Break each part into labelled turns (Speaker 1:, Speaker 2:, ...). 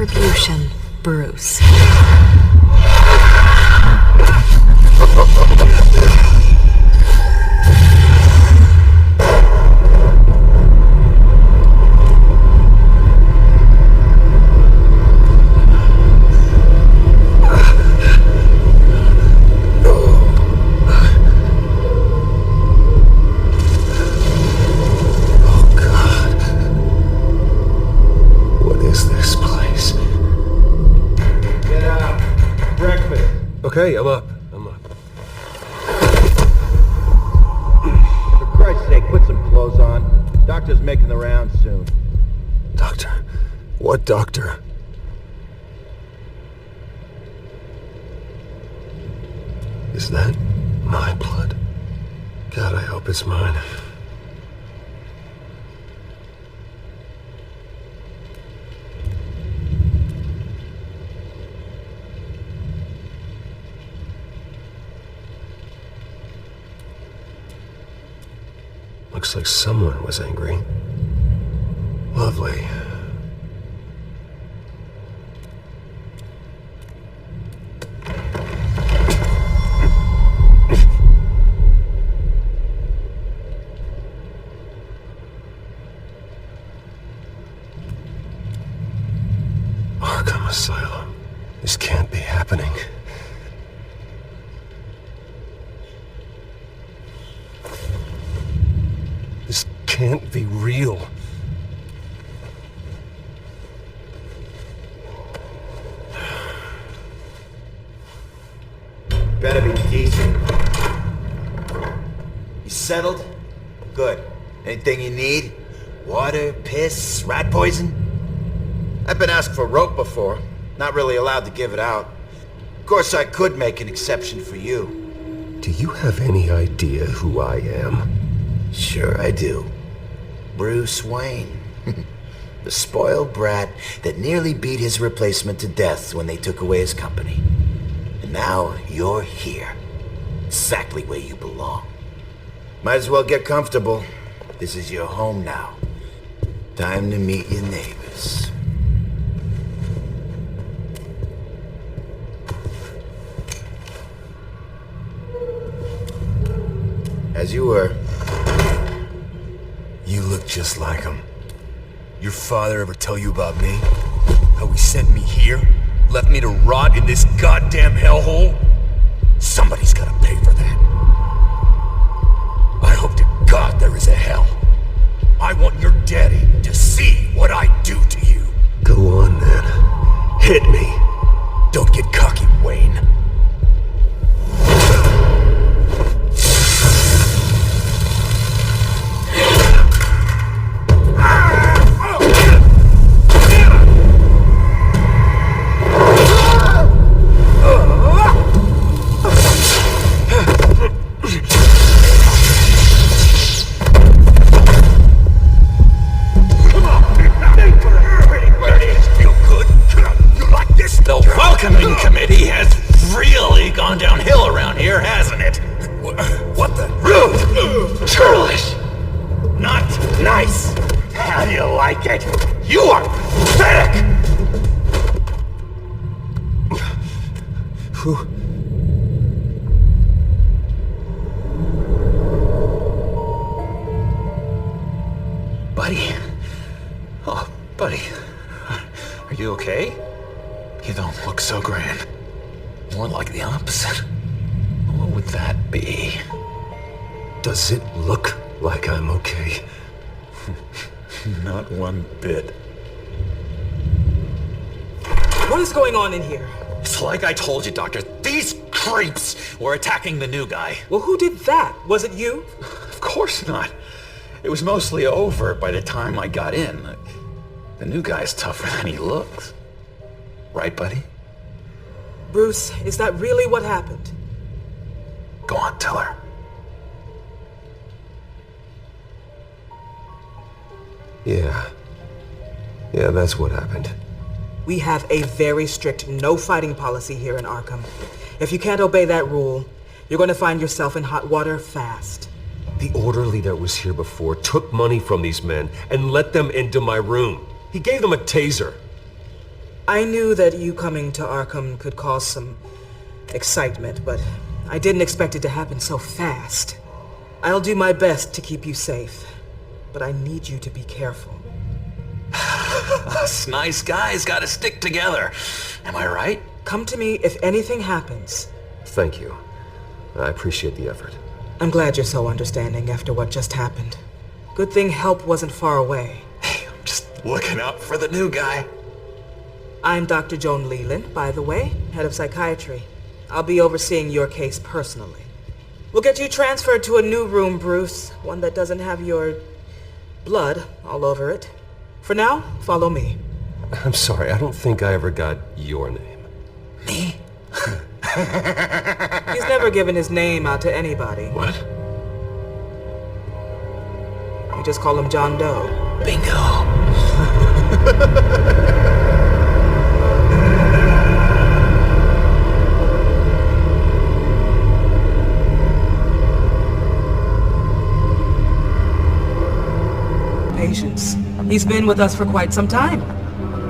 Speaker 1: retribution, Bruce.
Speaker 2: Okay, I'm up.
Speaker 3: For Christ's sake, put some clothes on. Doctor's making the rounds soon.
Speaker 2: Doctor? What doctor? Is that my blood? God, I hope it's mine. Looks like someone was angry. Lovely. Arkham Asylum. This can't be happening. This can't be real.
Speaker 3: Better be decent. You settled? Good. Anything you need? Water, piss, rat poison? I've been asked for rope before. Not really allowed to give it out. Of course, I could make an exception for you.
Speaker 2: Do you have any idea who I am?
Speaker 3: Sure I do. Bruce Wayne. The spoiled brat that nearly beat his replacement to death when they took away his company. And now you're here. Exactly where you belong. Might as well get comfortable. This is your home now. Time to meet your neighbors. As you were.
Speaker 4: You look just like him. Your father ever tell you about me? How he sent me here? Left me to rot in this goddamn hellhole? Somebody's gotta pay for that. I hope to God there is a hell. I want your daddy to see what I do to you.
Speaker 2: Go on then. Hit me.
Speaker 4: Don't get cocky, Wayne.
Speaker 5: Buddy. Oh, buddy. Are you okay? You don't look so grand. More like the opposite. What would that be?
Speaker 2: Does it look like I'm okay?
Speaker 5: Not one bit.
Speaker 6: What is going on in here?
Speaker 5: It's like I told you, Doctor. These creeps were attacking the new guy.
Speaker 6: Well, who did that? Was it you?
Speaker 5: Of course not. It was mostly over by the time I got in. The new guy's tougher than he looks. Right, buddy?
Speaker 6: Bruce, is that really what happened?
Speaker 5: Go on, tell her.
Speaker 2: Yeah, that's what happened.
Speaker 6: We have a very strict no fighting policy here in Arkham. If you can't obey that rule, you're going to find yourself in hot water fast.
Speaker 2: The orderly that was here before took money from these men and let them into my room. He gave them a taser.
Speaker 6: I knew that you coming to Arkham could cause some excitement, but I didn't expect it to happen so fast. I'll do my best to keep you safe, but I need you to be careful.
Speaker 5: Us nice guys gotta stick together. Am I right?
Speaker 6: Come to me if anything happens.
Speaker 2: Thank you. I appreciate the effort.
Speaker 6: I'm glad you're so understanding after what just happened. Good thing help wasn't far away.
Speaker 5: Hey, I'm just looking out for the new guy.
Speaker 6: I'm Dr. Joan Leland, by the way, head of psychiatry. I'll be overseeing your case personally. We'll get you transferred to a new room, Bruce. One that doesn't have your blood all over it. For now, follow me.
Speaker 2: I'm sorry, I don't think I ever got your name.
Speaker 5: Me?
Speaker 6: He's never given his name out to anybody.
Speaker 2: What?
Speaker 6: You just call him John Doe.
Speaker 5: Bingo.
Speaker 6: Patience. He's been with us for quite some time.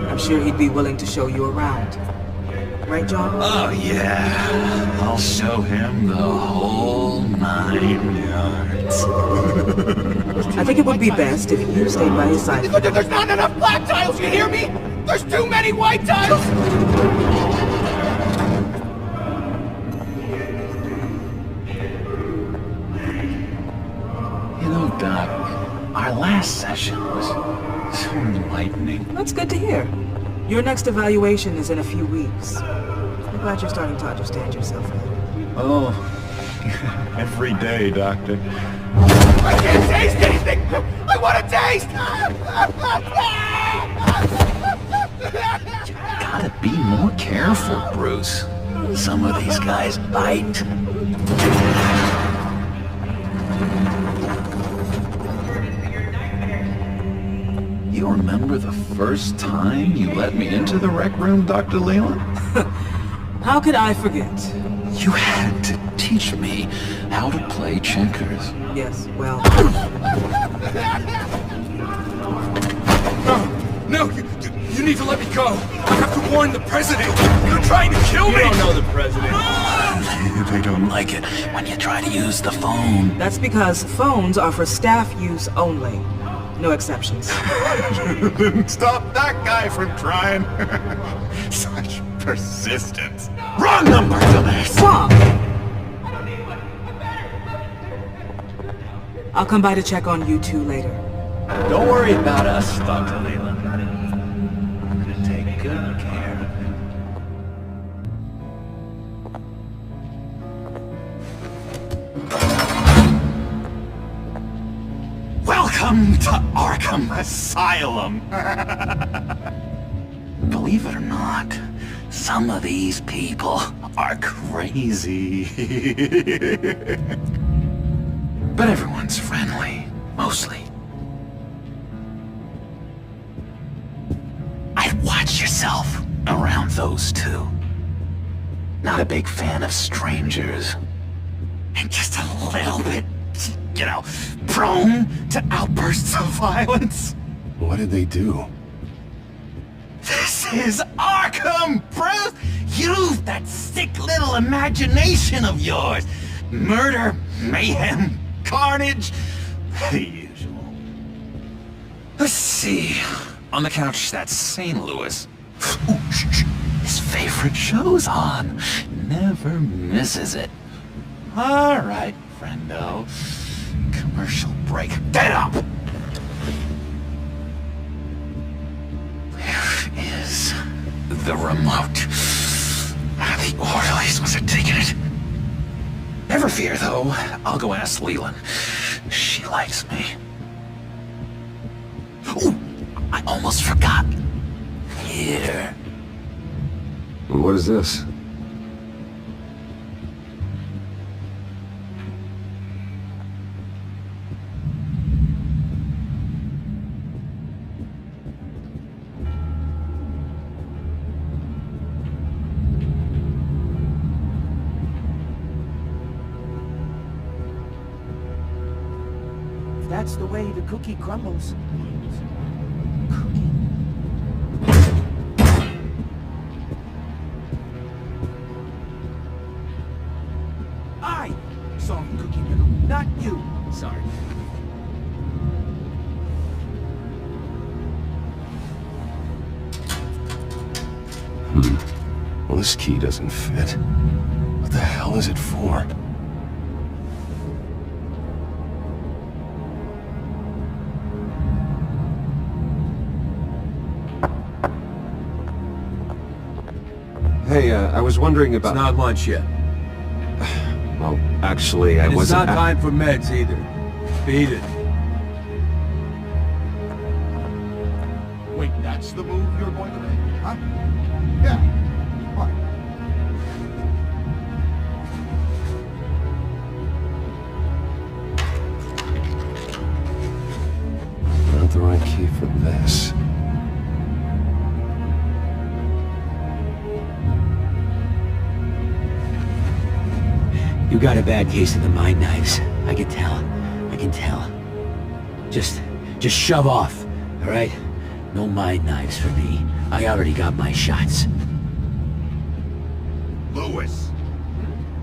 Speaker 6: I'm sure he'd be willing to show you around. Right, John?
Speaker 5: Oh, yeah. I'll show him the whole 9 yards.
Speaker 6: I think it would be best if you stayed by his side.
Speaker 7: There's not enough black tiles, you hear me? There's too many white tiles!
Speaker 5: You know, Doc, our last session was so enlightening.
Speaker 6: That's good to hear. Your next evaluation is in a few weeks. I'm glad you're starting to understand yourself better.
Speaker 8: Oh, every day, Doctor.
Speaker 7: I can't taste anything! I want to taste!
Speaker 5: Gotta be more careful, Bruce. Some of these guys bite. You remember the first time you let me into the rec room, Dr. Leland?
Speaker 6: How could I forget?
Speaker 5: You had to teach me how to play checkers.
Speaker 6: Yes, well...
Speaker 4: No, you need to let me go. I have to warn the president. You're trying to kill me.
Speaker 8: You don't know the president.
Speaker 5: They don't like it when you try to use the phone.
Speaker 6: That's because phones are for staff use only. No exceptions.
Speaker 8: Stop that guy from trying. Such persistence.
Speaker 5: Wrong number, dumbass!
Speaker 6: Stop! I'll come by to check on you two later.
Speaker 5: Don't worry about us, Dr. Leland. I'm gonna take good care of him. Welcome to Arkham Asylum! Believe it or not, some of these people are crazy. But everyone's friendly, mostly. I'd watch yourself around those two. Not a big fan of strangers. And just a little bit, you know, prone to outbursts of violence.
Speaker 2: What did they do?
Speaker 5: This is Arkham, Bruce! Use that sick little imagination of yours. Murder, mayhem, carnage, the usual. Let's see. On the couch, that's St. Louis. Ooh, shh. His favorite show's on. Never misses it. All right, friendo. Commercial break. Get up! Where is the remote? The orderlies must have taken it. Never fear, though. I'll go ask Leland. She likes me. Ooh, I almost forgot. Here.
Speaker 2: What is this?
Speaker 7: That's the way the cookie crumbles.
Speaker 5: Sorry.
Speaker 2: Well, this key doesn't fit. What the hell is it for? Hey, I was wondering about...
Speaker 4: It's not lunch yet.
Speaker 2: Well, actually, I
Speaker 4: And it's
Speaker 2: wasn't...
Speaker 4: not time for meds either. Beat it.
Speaker 8: Wait, that's the move you're going to make, huh? Yeah. What?
Speaker 2: Not the right key for this.
Speaker 9: You got a bad case of the mind knives. I can tell. I can tell. Just shove off, all right? No mind knives for me. I already got my shots.
Speaker 8: Lewis!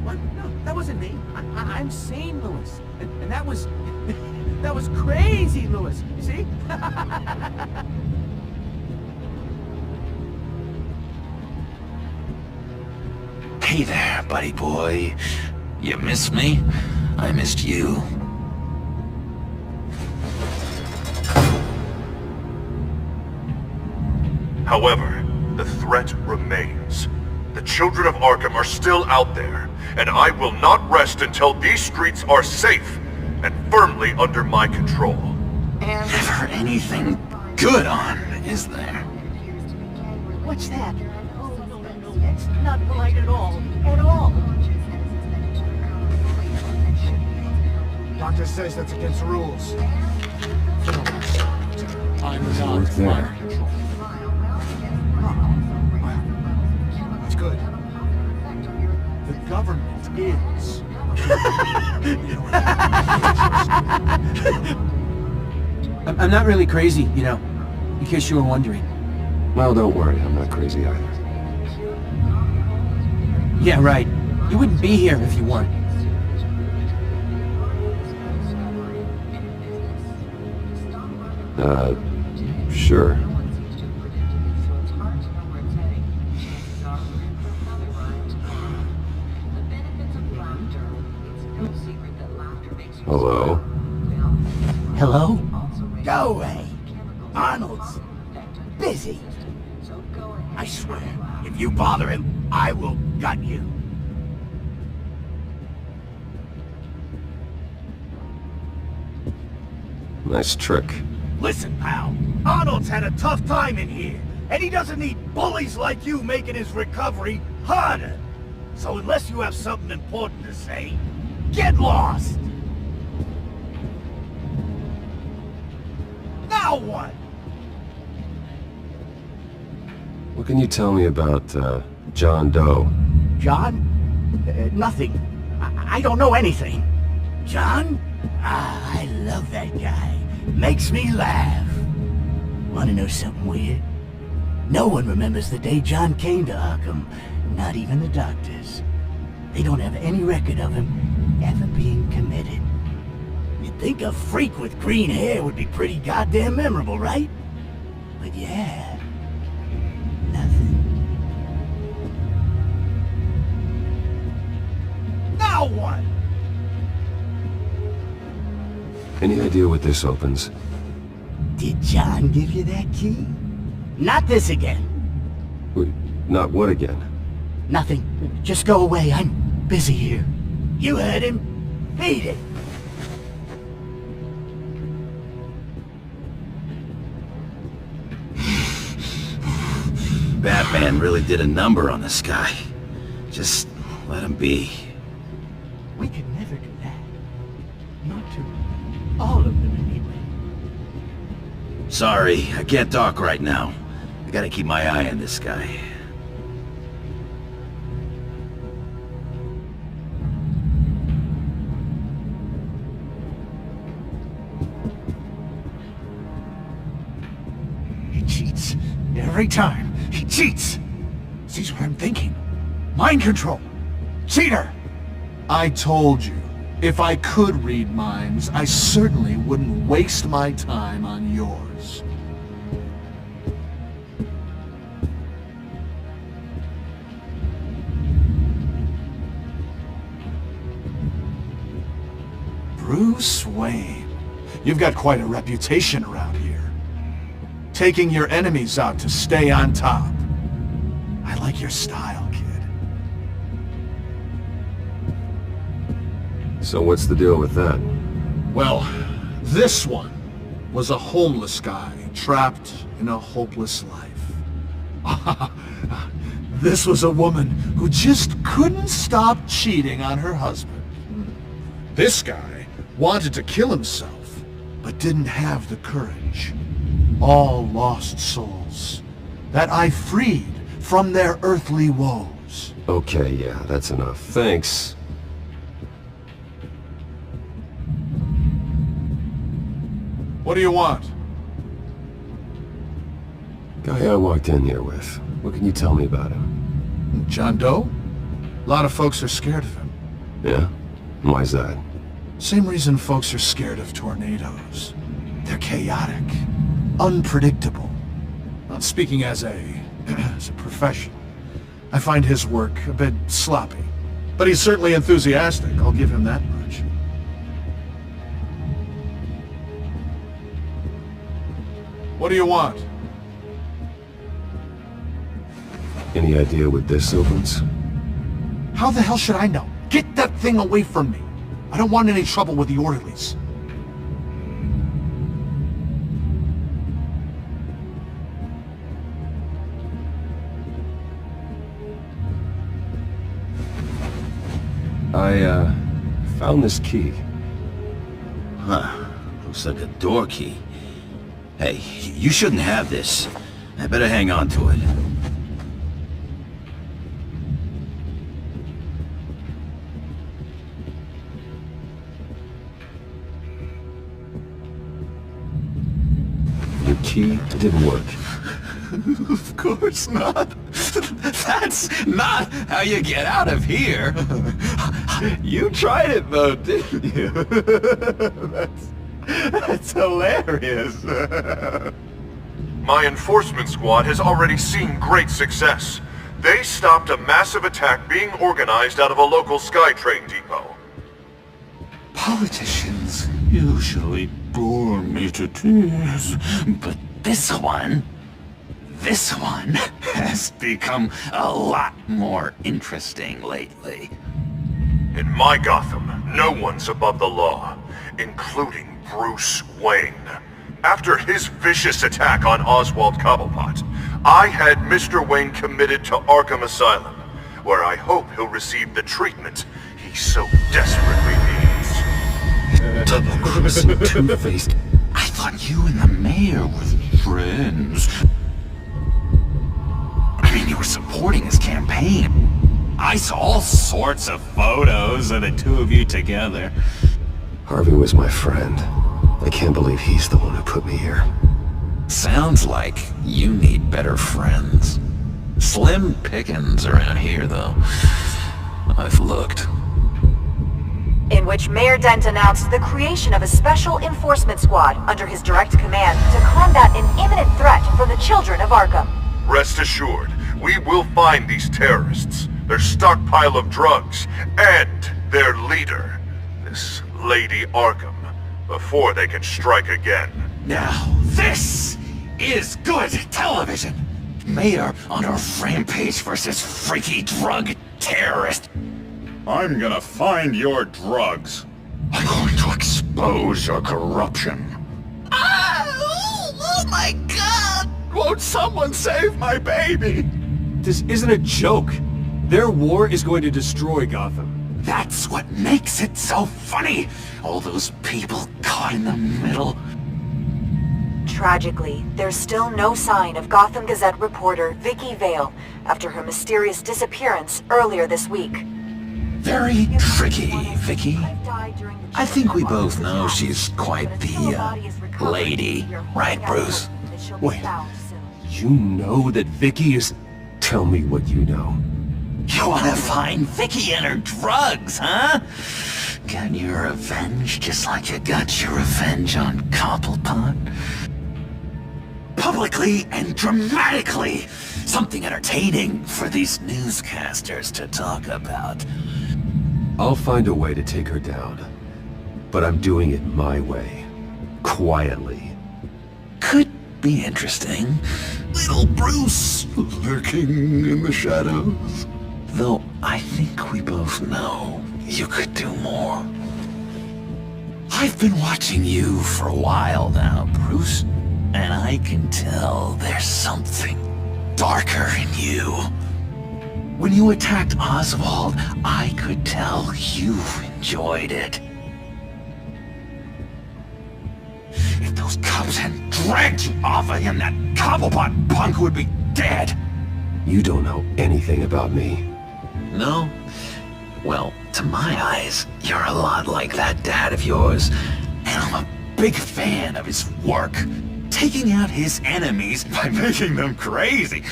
Speaker 5: What? No, that wasn't me. I'm sane, Lewis. And that was... that was crazy, Lewis. You see?
Speaker 9: Hey there, buddy boy. You miss me? I missed you.
Speaker 10: However, the threat remains. The children of Arkham are still out there, and I will not rest until these streets are safe and firmly under my control.
Speaker 9: Never anything good on, is there?
Speaker 11: What's that? It's not polite at all. At all.
Speaker 8: Doctor says that's against the rules.
Speaker 5: I'm
Speaker 2: Doesn't
Speaker 5: not
Speaker 2: work there.
Speaker 5: under control.
Speaker 8: That's good. The government is.
Speaker 12: I'm not really crazy, you know, in case you were wondering.
Speaker 2: Well, don't worry, I'm not crazy either.
Speaker 12: Yeah, right. You wouldn't be here if you weren't.
Speaker 2: Sure. Hello?
Speaker 9: Hello?
Speaker 11: Go away. Arnold's busy. I swear, if you bother him, I will gut you.
Speaker 2: Nice trick.
Speaker 11: Listen, pal. Arnold's had a tough time in here, and he doesn't need bullies like you making his recovery harder. So unless you have something important to say, get lost! Now what?
Speaker 2: What can you tell me about, John Doe?
Speaker 11: John? Nothing. I don't know anything. John? Ah, I love that guy. Makes me laugh. Wanna know something weird? No one remembers the day John came to Arkham. Not even the doctors. They don't have any record of him ever being committed. You'd think a freak with green hair would be pretty goddamn memorable, right? But yeah, nothing. Now what?
Speaker 2: Any idea what this opens?
Speaker 11: Did John give you that key? Not this again.
Speaker 2: Wait, not what again?
Speaker 11: Nothing. Just go away. I'm busy here. You heard him. Beat it.
Speaker 9: Batman really did a number on this guy. Just let him be.
Speaker 11: We could never do that. Not to all of them, anyway.
Speaker 9: Sorry, I can't talk right now. I gotta keep my eye on this guy.
Speaker 11: He cheats. Every time. He cheats. Sees what I'm thinking. Mind control. Cheater.
Speaker 8: I told you. If I could read minds, I certainly wouldn't waste my time on yours. Bruce Wayne. You've got quite a reputation around here. Taking your enemies out to stay on top. I like your style, kid.
Speaker 2: So what's the deal with that?
Speaker 8: Well, this one was a homeless guy trapped in a hopeless life. This was a woman who just couldn't stop cheating on her husband. This guy wanted to kill himself, but didn't have the courage. All lost souls that I freed from their earthly woes.
Speaker 2: Okay, yeah, that's enough. Thanks.
Speaker 8: What do you want?
Speaker 2: Guy I walked in here with. What can you tell me about him?
Speaker 8: John Doe? A lot of folks are scared of him.
Speaker 2: Yeah? Why's that?
Speaker 8: Same reason folks are scared of tornadoes. They're chaotic, unpredictable. Not speaking as a professional, I find his work a bit sloppy. But he's certainly enthusiastic, I'll give him that much. What do you want?
Speaker 2: Any idea what this opens?
Speaker 8: How the hell should I know? Get that thing away from me! I don't want any trouble with the orderlies.
Speaker 2: I, found this key.
Speaker 11: Huh. Looks like a door key. Hey, you shouldn't have this. I better hang on to it.
Speaker 2: Your key didn't work.
Speaker 5: Of course not. That's not how you get out of here. You tried it though, didn't you? That's hilarious.
Speaker 10: My enforcement squad has already seen great success. They stopped a massive attack being organized out of a local SkyTrain depot.
Speaker 5: Politicians usually bore me to tears, but this one has become a lot more interesting lately.
Speaker 10: In my Gotham, no one's above the law, including Bruce Wayne. After his vicious attack on Oswald Cobblepot, I had Mr. Wayne committed to Arkham Asylum, where I hope he'll receive the treatment he so desperately needs.
Speaker 2: Double-crossing, two-faced.
Speaker 5: I thought you and the mayor were friends. I mean, you were supporting his campaign. I saw all sorts of photos of the two of you together.
Speaker 2: Harvey was my friend. I can't believe he's the one who put me here.
Speaker 5: Sounds like you need better friends. Slim pickings around here, though. I've looked.
Speaker 13: In which Mayor Dent announced the creation of a special enforcement squad under his direct command to combat an imminent threat from the children of Arkham.
Speaker 10: Rest assured, we will find these terrorists, their stockpile of drugs, and their leader, this Lady Arkham, before they can strike again.
Speaker 5: Now, this is good television. Mayor on a rampage versus freaky drug terrorist.
Speaker 14: I'm gonna find your drugs.
Speaker 5: I'm going to expose your corruption. Oh my God! Won't someone save my baby?
Speaker 12: This isn't a joke. Their war is going to destroy Gotham.
Speaker 5: That's what makes it so funny. All those people caught in the middle.
Speaker 13: Tragically, there's still no sign of Gotham Gazette reporter Vicky Vale after her mysterious disappearance earlier this week.
Speaker 5: Very tricky, Vicky. I think we both know she's quite the, lady. Right, Bruce?
Speaker 12: Wait. You know that Vicky is...
Speaker 2: Tell me what you know.
Speaker 5: You want to find Vicky and her drugs, huh?
Speaker 11: Get your revenge just like you got your revenge on Cobblepot? Publicly and dramatically! Something entertaining for these newscasters to talk about.
Speaker 2: I'll find a way to take her down. But I'm doing it my way. Quietly.
Speaker 11: Could be interesting. Little Bruce lurking in the shadows. Though I think we both know you could do more. I've been watching you for a while now, Bruce, and I can tell there's something darker in you. When you attacked Oswald, I could tell you enjoyed it. If those cops hadn't dragged you off of him, that Cobblepot punk would be dead.
Speaker 2: You don't know anything about me.
Speaker 11: No? Well, to my eyes, you're a lot like that dad of yours. And I'm a big fan of his work. Taking out his enemies by making them crazy.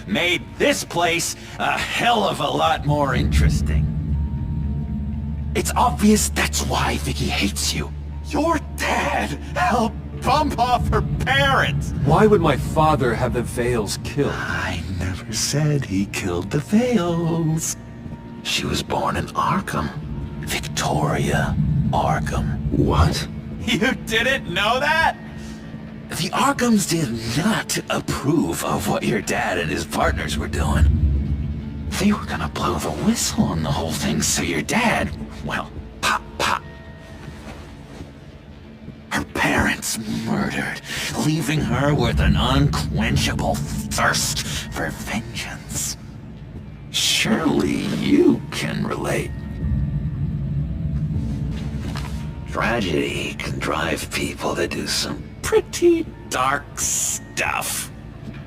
Speaker 11: Made this place a hell of a lot more interesting. It's obvious that's why Vicky hates you. Your dad helped bump off her parents!
Speaker 2: Why would my father have the Vales killed?
Speaker 11: I never said he killed the Vales. She was born in Arkham. Victoria Arkham.
Speaker 2: What?
Speaker 11: You didn't know that? The Arkhams did not approve of what your dad and his partners were doing. They were gonna blow the whistle on the whole thing, so your dad, well, pop. Her parents murdered, leaving her with an unquenchable thirst for vengeance. Surely you can relate. Tragedy can drive people to do some pretty dark stuff.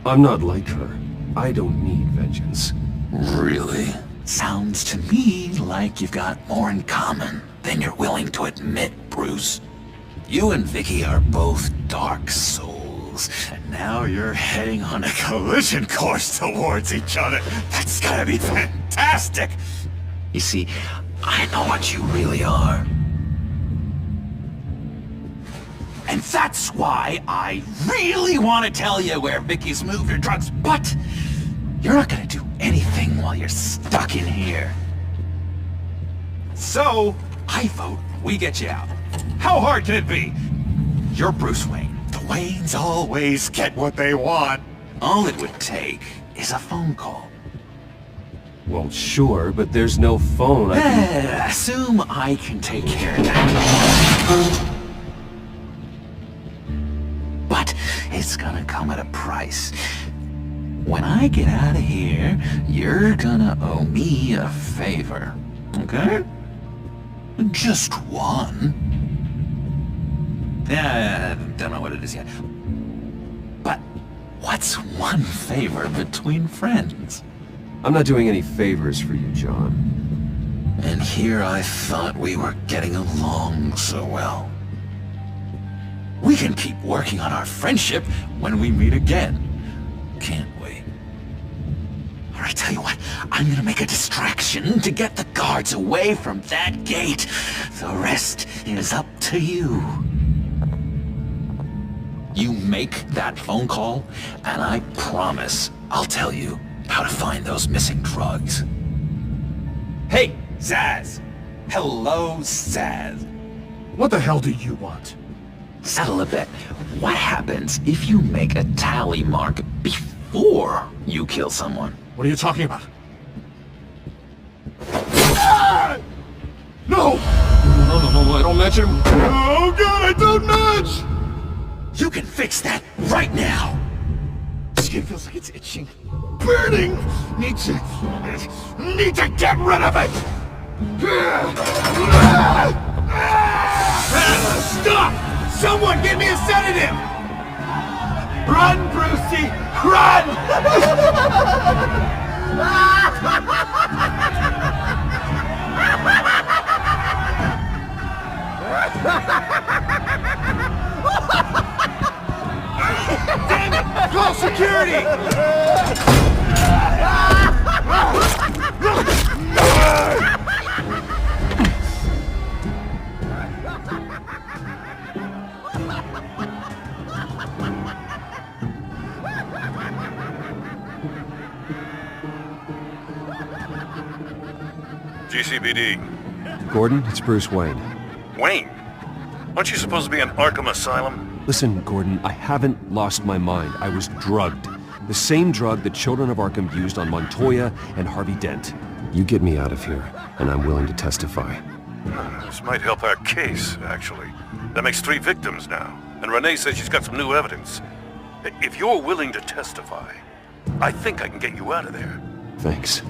Speaker 2: I'm not like her. I don't need vengeance.
Speaker 11: Really? Sounds to me like you've got more in common than you're willing to admit, Bruce. You and Vicky are both dark souls, and now you're heading on a collision course towards each other. That's gotta be fantastic! You see, I know what you really are. And that's why I really want to tell you where Vicky's moved her drugs, but you're not gonna do anything while you're stuck in here. So, I vote we get you out. How hard can it be? You're Bruce Wayne. The Waynes always get what they want. All it would take is a phone call.
Speaker 2: Well, sure, but there's no phone.
Speaker 11: Assume I can take care of that. But it's gonna come at a price. When I get out of here, you're gonna owe me a favor. Okay? Just one. Yeah, I don't know what it is yet. But what's one favor between friends?
Speaker 2: I'm not doing any favors for you, John.
Speaker 11: And here I thought we were getting along so well. We can keep working on our friendship when we meet again, can't we? Alright, tell you what, I'm gonna make a distraction to get the guards away from that gate. The rest is up to you. You make that phone call, and I promise I'll tell you how to find those missing drugs. Hey, Zaz! Hello, Zaz.
Speaker 8: What the hell do you want?
Speaker 11: Settle a bet. What happens if you make a tally mark before you kill someone?
Speaker 8: What are you talking about? Ah! No! No, I don't match him. Oh god, I don't match!
Speaker 11: You can fix that right now!
Speaker 8: Skin feels like it's itching. Burning! Need to get rid of it!
Speaker 7: Stop! Someone give me a sedative! Run, Brucey! Run! Damn it! Call security!
Speaker 10: GCPD.
Speaker 2: Gordon, it's Bruce Wayne.
Speaker 10: Wayne? Aren't you supposed to be in Arkham Asylum?
Speaker 2: Listen, Gordon, I haven't lost my mind. I was drugged. The same drug the children of Arkham used on Montoya and Harvey Dent. You get me out of here, and I'm willing to testify.
Speaker 10: This might help our case, actually. That makes 3 victims now, and Renee says she's got some new evidence. If you're willing to testify, I think I can get you out of there.
Speaker 2: Thanks.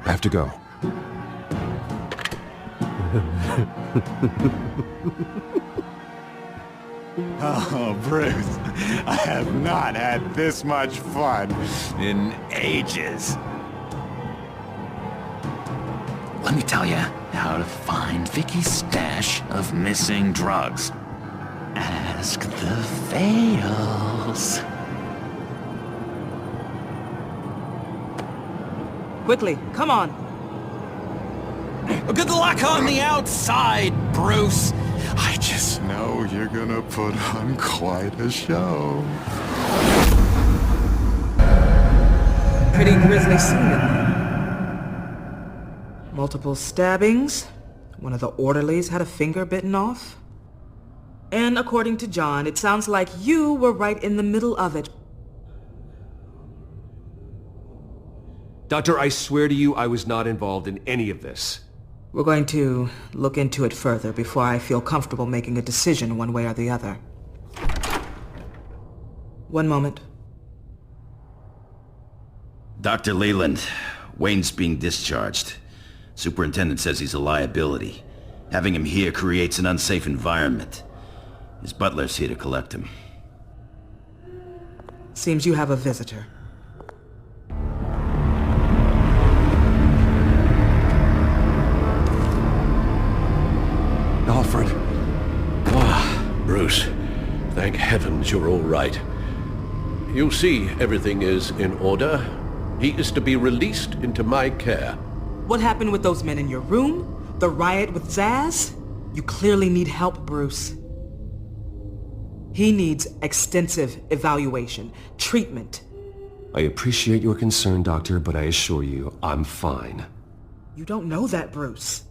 Speaker 2: I have to go.
Speaker 14: Oh, Bruce, I have not had this much fun in ages.
Speaker 15: Let me tell you how to find Vicky's stash of missing drugs. Ask the Fails.
Speaker 6: Quickly, come on.
Speaker 15: Good luck on the outside, Bruce.
Speaker 14: I just know you're gonna put on quite a show.
Speaker 6: Pretty grisly scene in there. Multiple stabbings. One of the orderlies had a finger bitten off. And according to John, it sounds like you were right in the middle of it.
Speaker 2: Doctor, I swear to you I was not involved in any of this.
Speaker 6: We're going to look into it further before I feel comfortable making a decision one way or the other. One moment.
Speaker 15: Dr. Leland, Wayne's being discharged. Superintendent says he's a liability. Having him here creates an unsafe environment. His butler's here to collect him.
Speaker 6: Seems you have a visitor.
Speaker 16: Alfred. Bruce. Thank heavens you're all right. You see, everything is in order. He is to be released into my care.
Speaker 6: What happened with those men in your room? The riot with Zaz? You clearly need help, Bruce. He needs extensive evaluation, treatment.
Speaker 2: I appreciate your concern, Doctor, but I assure you, I'm fine.
Speaker 6: You don't know that, Bruce.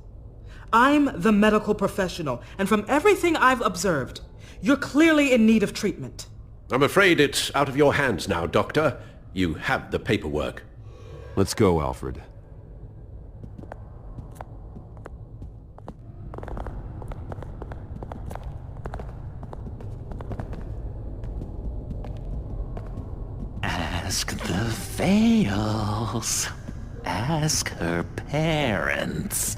Speaker 6: I'm the medical professional, and from everything I've observed, you're clearly in need of treatment.
Speaker 16: I'm afraid it's out of your hands now, Doctor. You have the paperwork.
Speaker 2: Let's go, Alfred.
Speaker 15: Ask the Fails. Ask her parents.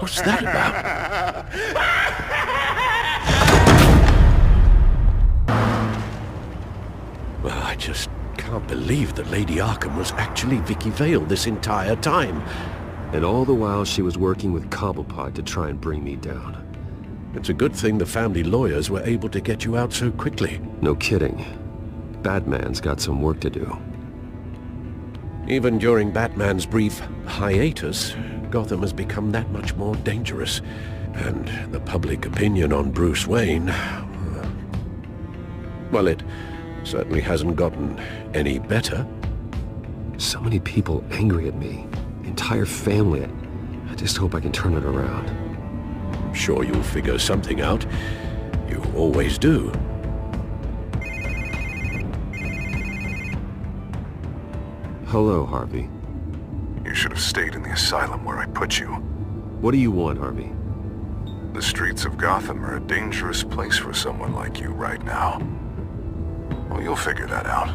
Speaker 15: What's that about?
Speaker 16: Well, I just can't believe that Lady Arkham was actually Vicky Vale this entire time.
Speaker 2: And all the while she was working with Cobblepot to try and bring me down.
Speaker 16: It's a good thing the family lawyers were able to get you out so quickly.
Speaker 2: No kidding. Batman's got some work to do.
Speaker 16: Even during Batman's brief hiatus, Gotham has become that much more dangerous. And the public opinion on Bruce Wayne... well, it certainly hasn't gotten any better.
Speaker 2: So many people angry at me. The entire family. I just hope I can turn it around.
Speaker 16: I'm sure you'll figure something out. You always do.
Speaker 2: Hello, Harvey.
Speaker 10: You should have stayed in the asylum where I put you.
Speaker 2: What do you want, Harvey?
Speaker 10: The streets of Gotham are a dangerous place for someone like you right now. Well, you'll figure that out.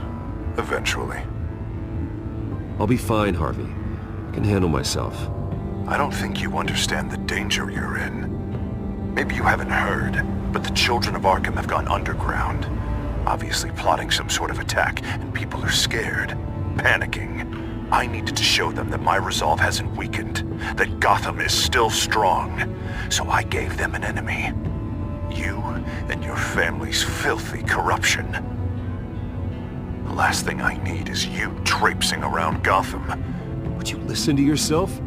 Speaker 10: Eventually.
Speaker 2: I'll be fine, Harvey. I can handle myself.
Speaker 10: I don't think you understand the danger you're in. Maybe you haven't heard, but the children of Arkham have gone underground. Obviously plotting some sort of attack, and people are scared, panicking. I needed to show them that my resolve hasn't weakened, that Gotham is still strong. So I gave them an enemy. You and your family's filthy corruption. The last thing I need is you traipsing around Gotham.
Speaker 2: Would you listen to yourself?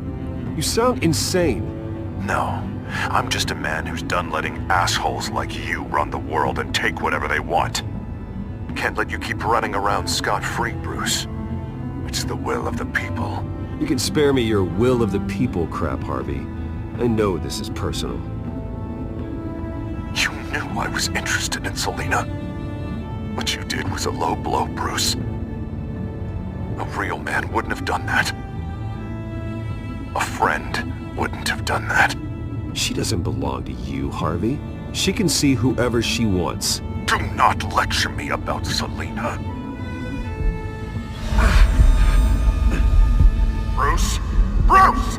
Speaker 2: You sound insane.
Speaker 10: No. I'm just a man who's done letting assholes like you run the world and take whatever they want. Can't let you keep running around scot-free, Bruce. It's the will of the people.
Speaker 2: You can spare me your will of the people crap, Harvey. I know this is personal.
Speaker 10: You knew I was interested in Selina. What you did was a low blow, Bruce. A real man wouldn't have done that. A friend wouldn't have done that.
Speaker 2: She doesn't belong to you, Harvey. She can see whoever she wants.
Speaker 10: Do not lecture me about Selina. Bruce? Bruce!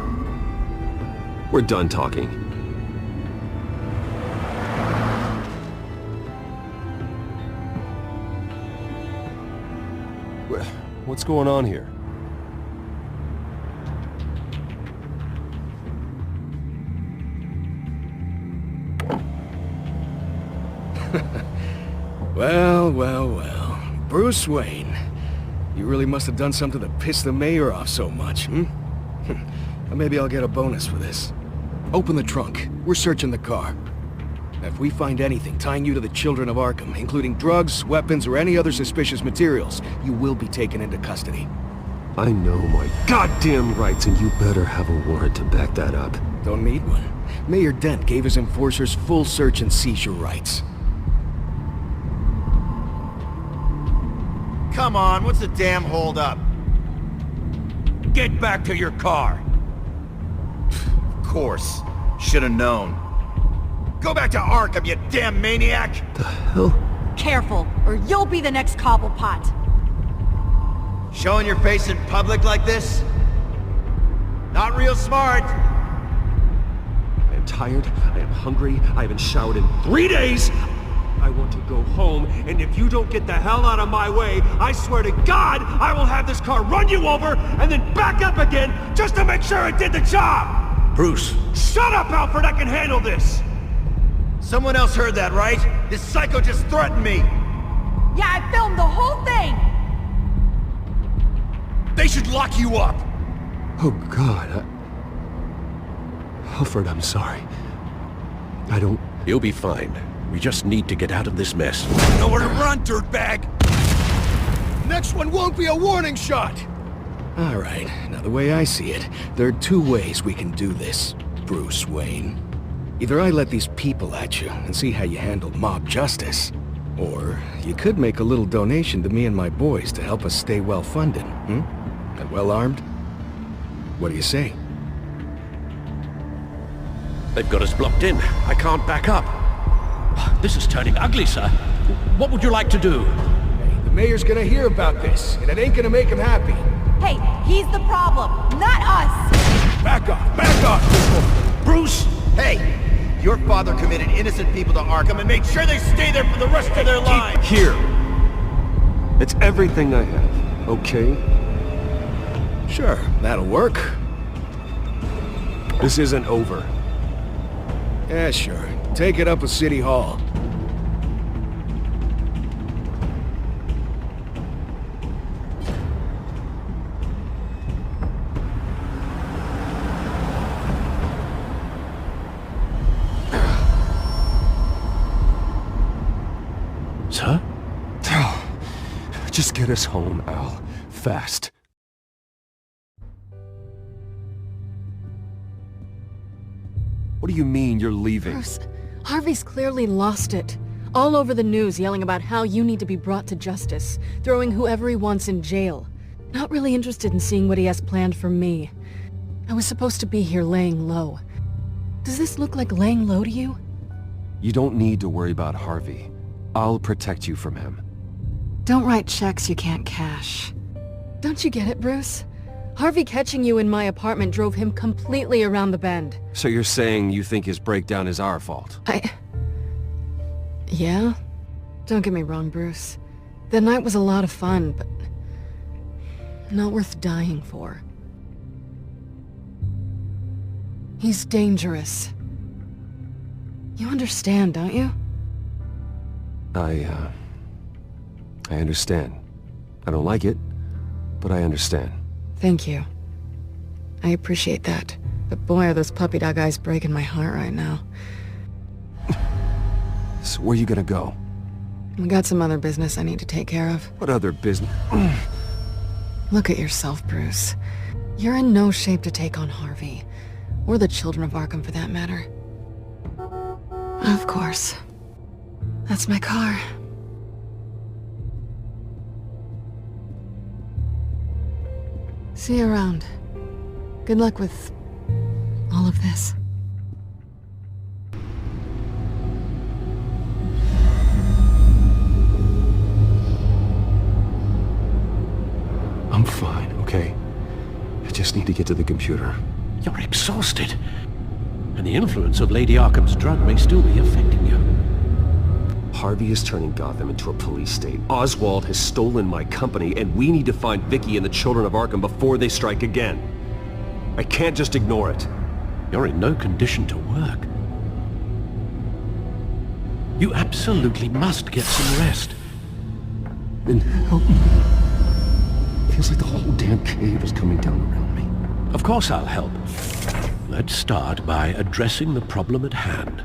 Speaker 2: We're done talking. What's going on here?
Speaker 17: Well. Bruce Wayne. You really must have done something to piss the mayor off so much, hmm? Maybe I'll get a bonus for this. Open the trunk. We're searching the car. If we find anything tying you to the Children of Arkham, including drugs, weapons, or any other suspicious materials, you will be taken into custody.
Speaker 2: I know my goddamn rights, and you better have a warrant to back that up.
Speaker 17: Don't need one. Mayor Dent gave his enforcers full search and seizure rights.
Speaker 18: Come on, what's the damn holdup? Get back to your car. Of course. Should've known. Go back to Arkham, you damn maniac!
Speaker 2: The hell?
Speaker 13: Careful, or you'll be the next Cobblepot.
Speaker 18: Showing your face in public like this? Not real smart.
Speaker 2: I am tired, I am hungry, I haven't showered in 3 days! I want to go home, and if you don't get the hell out of my way, I swear to God, I will have this car run you over, and then back up again, just to make sure it did the job!
Speaker 18: Bruce.
Speaker 2: Shut up, Alfred, I can handle this!
Speaker 18: Someone else heard that, right? This psycho just threatened me!
Speaker 13: Yeah, I filmed the whole thing!
Speaker 18: They should lock you up!
Speaker 2: Oh, God, Alfred, I'm sorry. I don't...
Speaker 16: You'll be fine. We just need to get out of this mess.
Speaker 18: Nowhere to run, dirtbag!
Speaker 17: Next one won't be a warning shot! Alright, now the way I see it, there are two ways we can do this, Bruce Wayne. Either I let these people at you and see how you handle mob justice, or you could make a little donation to me and my boys to help us stay well-funded, and well-armed. What do you say?
Speaker 16: They've got us blocked in. I can't back up.
Speaker 11: This is turning ugly, sir. What would you like to do?
Speaker 17: Hey, the mayor's gonna hear about this, and it ain't gonna make him happy.
Speaker 13: Hey, he's the problem, not us!
Speaker 17: Back off, people!
Speaker 18: Bruce! Hey! Your father committed innocent people to Arkham and made sure they stay there for the rest of their lives!
Speaker 2: Here! It's everything I have, okay?
Speaker 17: Sure, that'll work.
Speaker 2: This isn't over.
Speaker 17: Yeah, sure. Take it up with City Hall.
Speaker 2: Sir? Just get us home, Al. Fast. What do you mean you're leaving?
Speaker 1: Bruce, Harvey's clearly lost it. All over the news yelling about how you need to be brought to justice, throwing whoever he wants in jail. Not really interested in seeing what he has planned for me. I was supposed to be here laying low. Does this look like laying low to you?
Speaker 2: You don't need to worry about Harvey. I'll protect you from him.
Speaker 1: Don't write checks you can't cash. Don't you get it, Bruce? Harvey catching you in my apartment drove him completely around the bend.
Speaker 2: So you're saying you think his breakdown is our fault?
Speaker 1: Yeah? Don't get me wrong, Bruce. The night was a lot of fun, but not worth dying for. He's dangerous. You understand, don't you?
Speaker 2: I understand. I don't like it, but I understand.
Speaker 1: Thank you. I appreciate that. But boy, are those puppy dog eyes breaking my heart right now.
Speaker 2: So where are you gonna go?
Speaker 1: I got some other business I need to take care of.
Speaker 2: What other business?
Speaker 1: Look at yourself, Bruce. You're in no shape to take on Harvey. Or the children of Arkham, for that matter. Of course. That's my car. See you around. Good luck with all of this.
Speaker 16: I'm fine, okay? I just need to get to the computer.
Speaker 19: You're exhausted. And the influence of Lady Arkham's drug may still be affecting you.
Speaker 2: Harvey is turning Gotham into a police state. Oswald has stolen my company, and we need to find Vicky and the children of Arkham before they strike again. I can't just ignore it.
Speaker 19: You're in no condition to work. You absolutely must get some rest.
Speaker 2: Then help me. Feels like the whole damn cave is coming down around me.
Speaker 19: Of course I'll help. Let's start by addressing the problem at hand.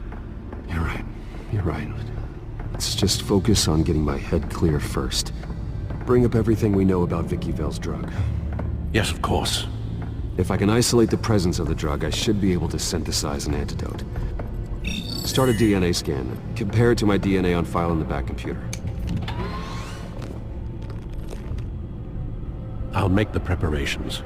Speaker 2: You're right. You're right. Let's just focus on getting my head clear first. Bring up everything we know about Vicky Vale's drug.
Speaker 19: Yes, of course.
Speaker 2: If I can isolate the presence of the drug, I should be able to synthesize an antidote. Start a DNA scan. Compare it to my DNA on file in the back computer.
Speaker 19: I'll make the preparations.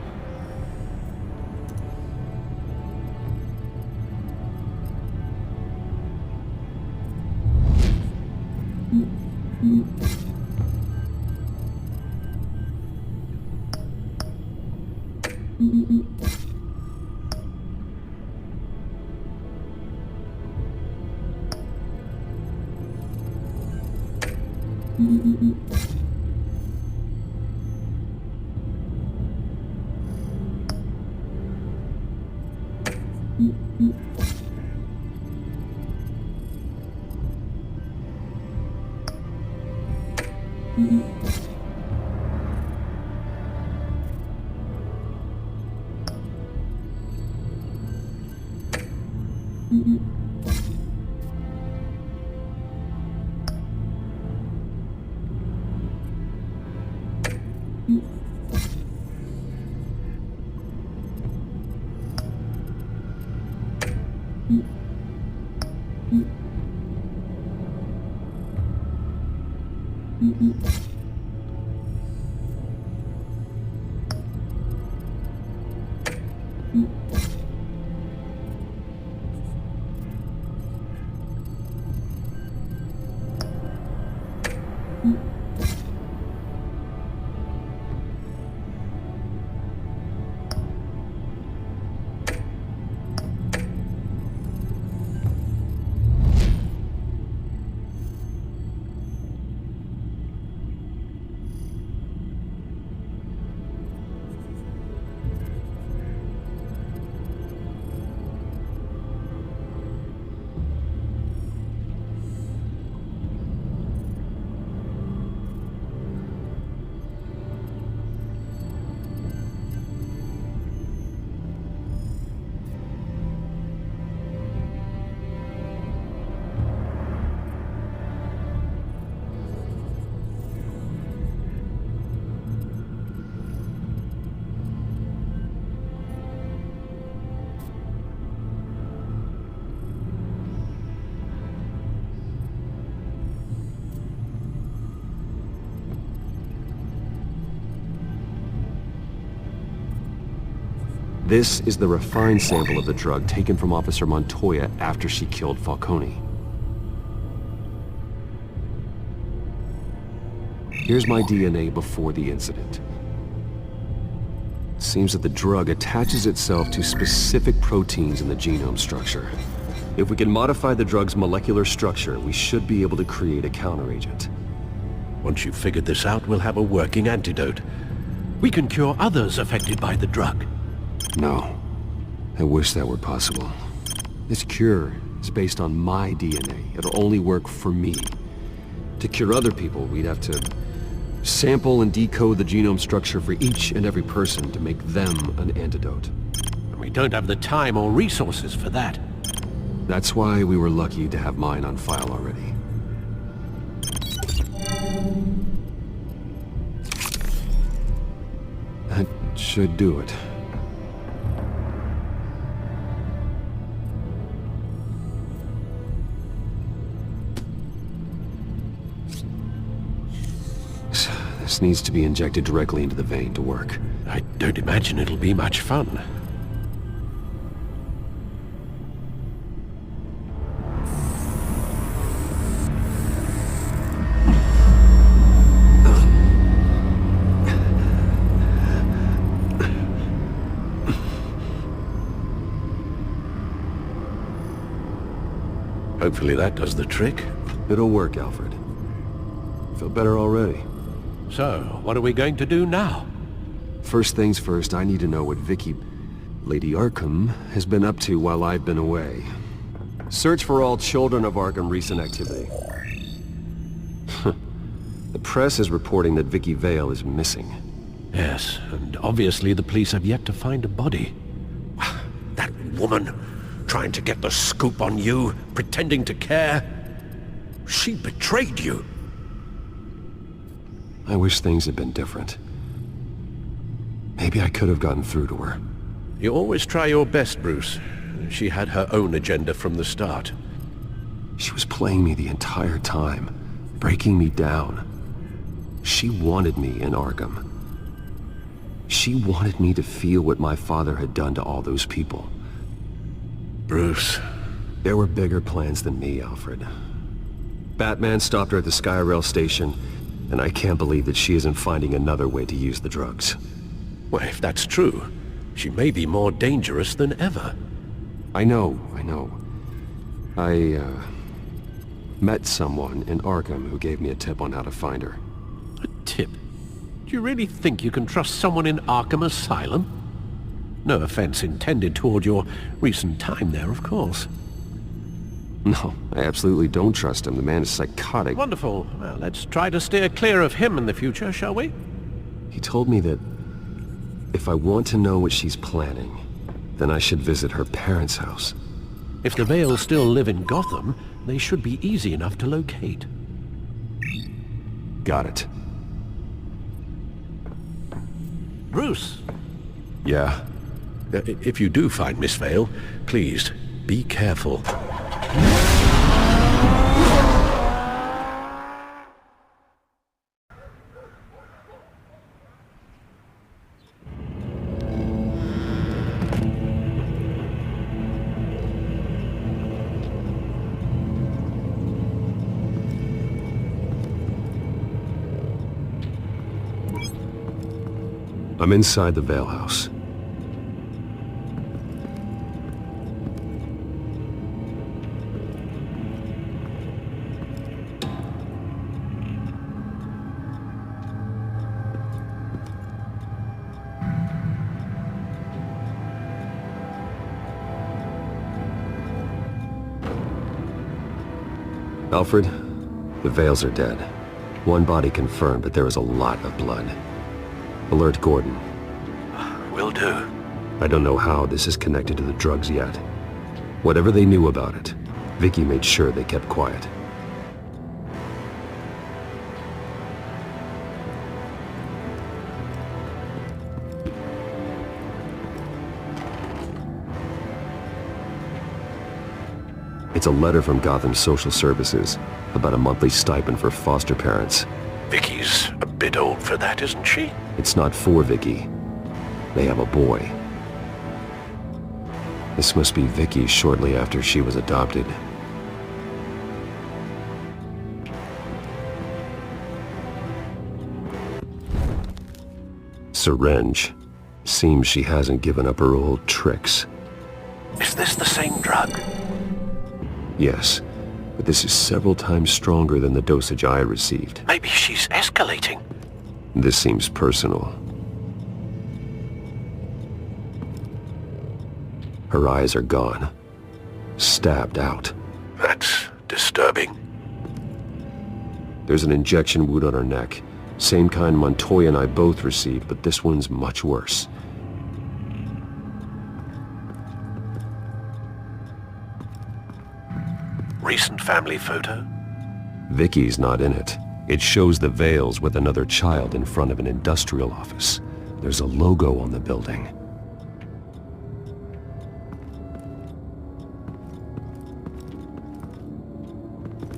Speaker 2: This is the refined sample of the drug taken from Officer Montoya after she killed Falcone. Here's my DNA before the incident. It seems that the drug attaches itself to specific proteins in the genome structure. If we can modify the drug's molecular structure, we should be able to create a counteragent.
Speaker 19: Once you've figured this out, we'll have a working antidote. We can cure others affected by the drug.
Speaker 2: No. I wish that were possible. This cure is based on my DNA. It'll only work for me. To cure other people, we'd have to sample and decode the genome structure for each and every person to make them an antidote.
Speaker 19: We don't have the time or resources for that.
Speaker 2: That's why we were lucky to have mine on file already. should do it. This needs to be injected directly into the vein to work.
Speaker 19: I don't imagine it'll be much fun. Hopefully that does the trick.
Speaker 2: It'll work, Alfred. Feel better already.
Speaker 19: So, what are we going to do now?
Speaker 2: First things first, I need to know what Lady Arkham, has been up to while I've been away. Search for all children of Arkham recent activity. The press is reporting that Vicky Vale is missing.
Speaker 19: Yes, and obviously the police have yet to find a body. That woman, trying to get the scoop on you, pretending to care. She betrayed you.
Speaker 2: I wish things had been different. Maybe I could have gotten through to her.
Speaker 19: You always try your best, Bruce. She had her own agenda from the start.
Speaker 2: She was playing me the entire time, breaking me down. She wanted me in Arkham. She wanted me to feel what my father had done to all those people.
Speaker 19: Bruce.
Speaker 2: There were bigger plans than me, Alfred. Batman stopped her at the Skyrail station, and I can't believe that she isn't finding another way to use the drugs.
Speaker 19: Well, if that's true, she may be more dangerous than ever.
Speaker 2: I know. I met someone in Arkham who gave me a tip on how to find her.
Speaker 19: A tip? Do you really think you can trust someone in Arkham Asylum? No offense intended toward your recent time there, of course.
Speaker 2: No, I absolutely don't trust him. The man is psychotic.
Speaker 19: Wonderful. Well, let's try to steer clear of him in the future, shall we?
Speaker 2: He told me that if I want to know what she's planning, then I should visit her parents' house.
Speaker 19: If the Vales still live in Gotham, they should be easy enough to locate.
Speaker 2: Got it.
Speaker 19: Bruce!
Speaker 2: Yeah?
Speaker 19: If you do find Miss Vale, please, be careful.
Speaker 2: I'm inside the Vale house. Alfred, the Vales are dead. One body confirmed, but there is a lot of blood. Alert Gordon.
Speaker 19: Will do.
Speaker 2: I don't know how this is connected to the drugs yet. Whatever they knew about it, Vicky made sure they kept quiet. It's a letter from Gotham Social Services about a monthly stipend for foster parents.
Speaker 19: Vicky's a bit old for that, isn't she?
Speaker 2: It's not for Vicky. They have a boy. This must be Vicky shortly after she was adopted. Syringe. Seems she hasn't given up her old tricks.
Speaker 19: Is this the same drug?
Speaker 2: Yes, but this is several times stronger than the dosage I received.
Speaker 19: Maybe she's escalating.
Speaker 2: This seems personal. Her eyes are gone. Stabbed out.
Speaker 19: That's disturbing.
Speaker 2: There's an injection wound on her neck. Same kind Montoya and I both received, but this one's much worse.
Speaker 19: Recent family photo?
Speaker 2: Vicky's not in it. It shows the Vales with another child in front of an industrial office.
Speaker 16: There's a logo on the building.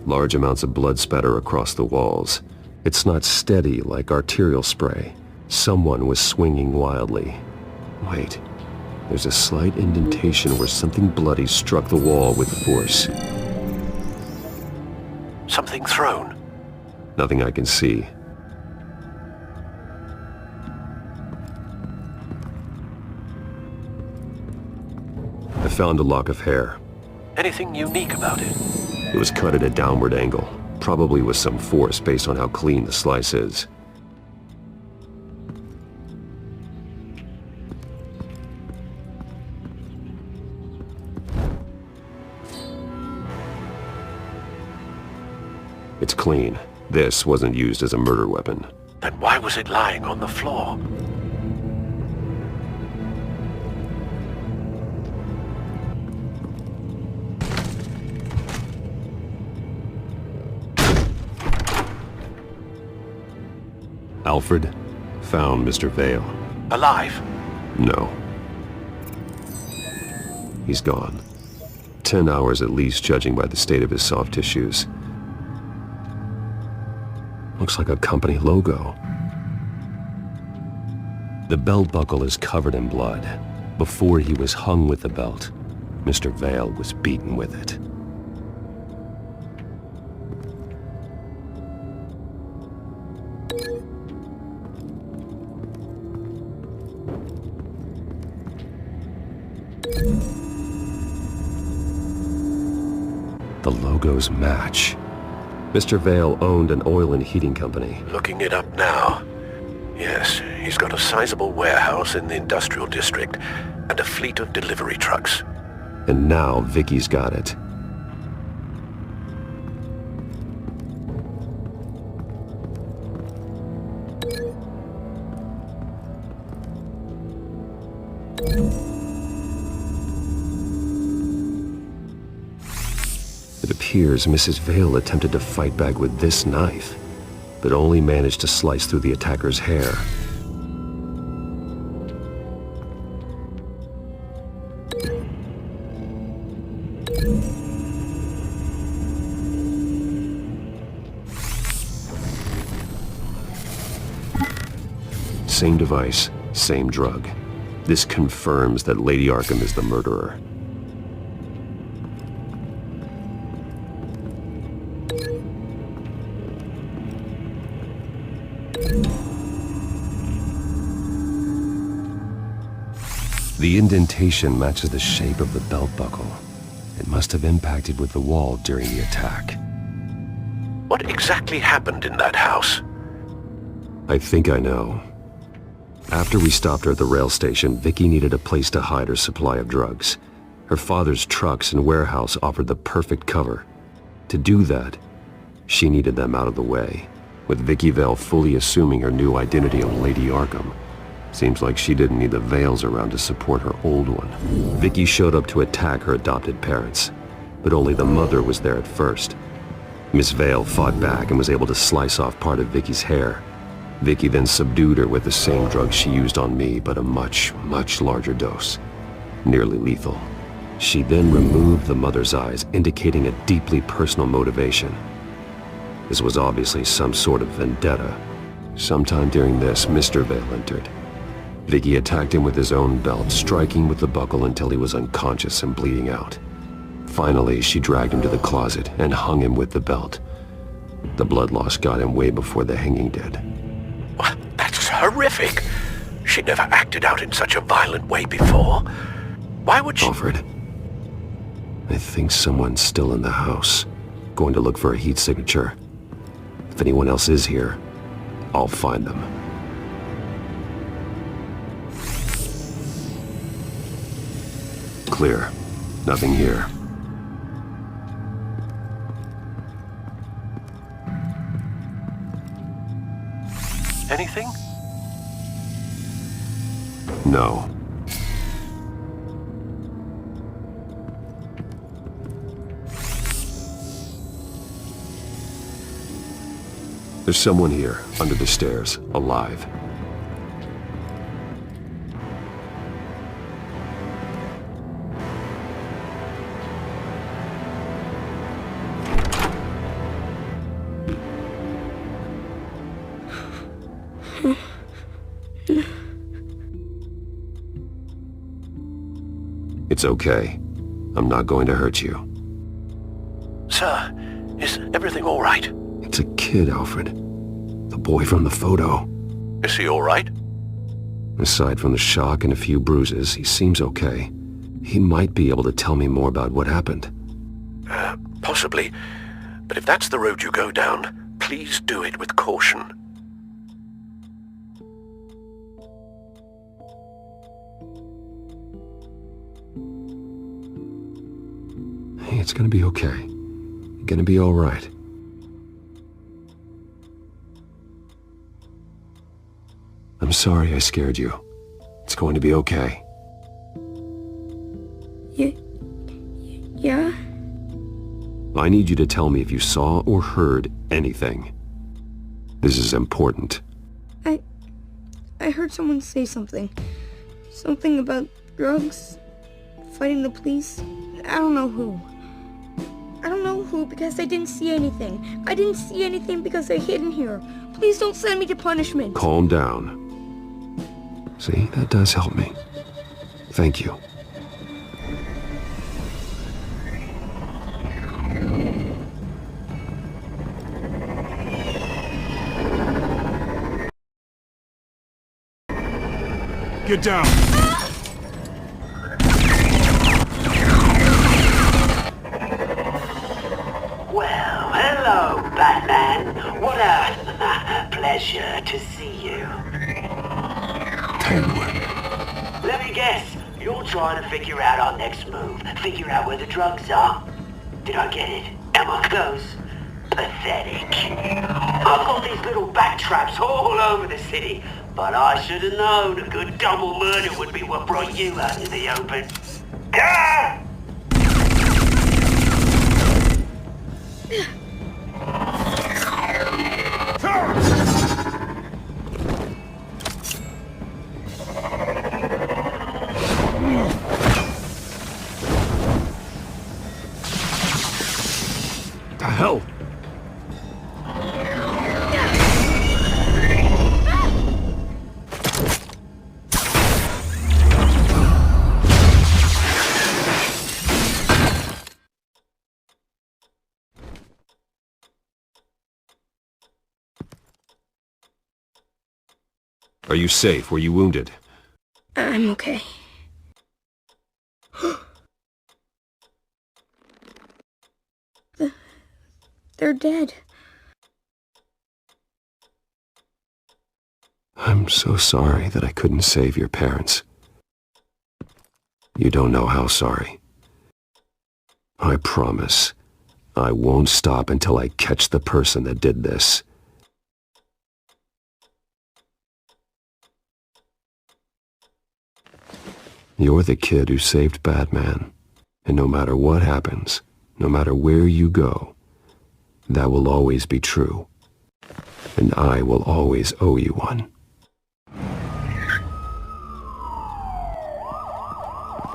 Speaker 16: Large amounts of blood spatter across the walls. It's not steady like arterial spray. Someone was swinging wildly. Wait, there's a slight indentation where something bloody struck the wall with force. Something thrown? Nothing I can see. I found a lock of hair. Anything unique about it? It was cut at a downward angle, probably with some force based on how clean the slice is. It's clean. This wasn't used as a murder weapon. Then why was it lying on the floor? Alfred found Mr. Vale. Alive? No. He's gone. 10 hours at least, judging by the state of his soft tissues. Looks like a company logo. The belt buckle is covered in blood. Before he was hung with the belt, Mr. Vale was beaten with it. The logos match. Mr. Vale owned an oil and heating company. Looking it up now. Yes, he's got a sizable warehouse in the industrial district and a fleet of delivery trucks. And now Vicky's got it. It appears Mrs. Vale attempted to fight back with this knife, but only managed to slice through the attacker's hair. Same device, same drug. This confirms that Lady Arkham is the murderer. The indentation matches the shape of the belt buckle. It must have impacted with the wall during the attack. What exactly happened in that house? I think I know. After we stopped her at the rail station, Vicky needed a place to hide her supply of drugs. Her father's trucks and warehouse offered the perfect cover. To do that, she needed them out of the way, with Vicky Vale fully assuming her new identity of Lady Arkham. Seems like she didn't need the Vales around to support her old one. Vicky showed up to attack her adopted parents, but only the mother was there at first. Miss Vale fought back and was able to slice off part of Vicky's hair. Vicky then subdued her with the same drug she used on me, but a much, much larger dose. Nearly lethal. She then removed the mother's eyes, indicating a deeply personal motivation. This was obviously some sort of vendetta. Sometime during this, Mr. Vale entered. Vicky attacked him with his own belt, striking with the buckle until he was unconscious and bleeding out. Finally, she dragged him to the closet and hung him with the belt. The blood loss got him way before the hanging did.
Speaker 19: That's horrific. She never acted out in such a violent way before. Why would she—
Speaker 16: Alfred, I think someone's still in the house. Going to look for a heat signature. If anyone else is here, I'll find them. Clear. Nothing here.
Speaker 19: Anything?
Speaker 16: No. There's someone here, under the stairs, alive. It's okay. I'm not going to hurt you.
Speaker 19: Sir, is everything all right?
Speaker 16: It's a kid, Alfred. The boy from the photo.
Speaker 19: Is he all right?
Speaker 16: Aside from the shock and a few bruises, he seems okay. He might be able to tell me more about what happened.
Speaker 19: Possibly. But if that's the road you go down, please do it with caution.
Speaker 16: Hey, it's gonna be okay. You're gonna be all right. I'm sorry I scared you. It's going to be okay.
Speaker 20: Yeah?
Speaker 16: I need you to tell me if you saw or heard anything. This is important.
Speaker 20: I heard someone say something. Something about drugs, fighting the police. I don't know who. I don't know who because I didn't see anything. I didn't see anything because I hid in here. Please don't send me to punishment.
Speaker 16: Calm down. See, that does help me. Thank you.
Speaker 2: Get down!
Speaker 11: Well, hello, Batman. What a pleasure to see you.
Speaker 16: Penguin.
Speaker 11: Let me guess, you're trying to figure out our next move. Figure out where the drugs are. Did I get it? Am I close? Pathetic. I've got these little bat traps all over the city, but I should have known a good double murder would be what brought you out in the open. Ah!
Speaker 16: The hell? Are you safe? Were you wounded?
Speaker 20: I'm okay. They're dead.
Speaker 16: I'm so sorry that I couldn't save your parents. You don't know how sorry. I promise, I won't stop until I catch the person that did this. You're the kid who saved Batman, and no matter what happens, no matter where you go, that will always be true, and I will always owe you one.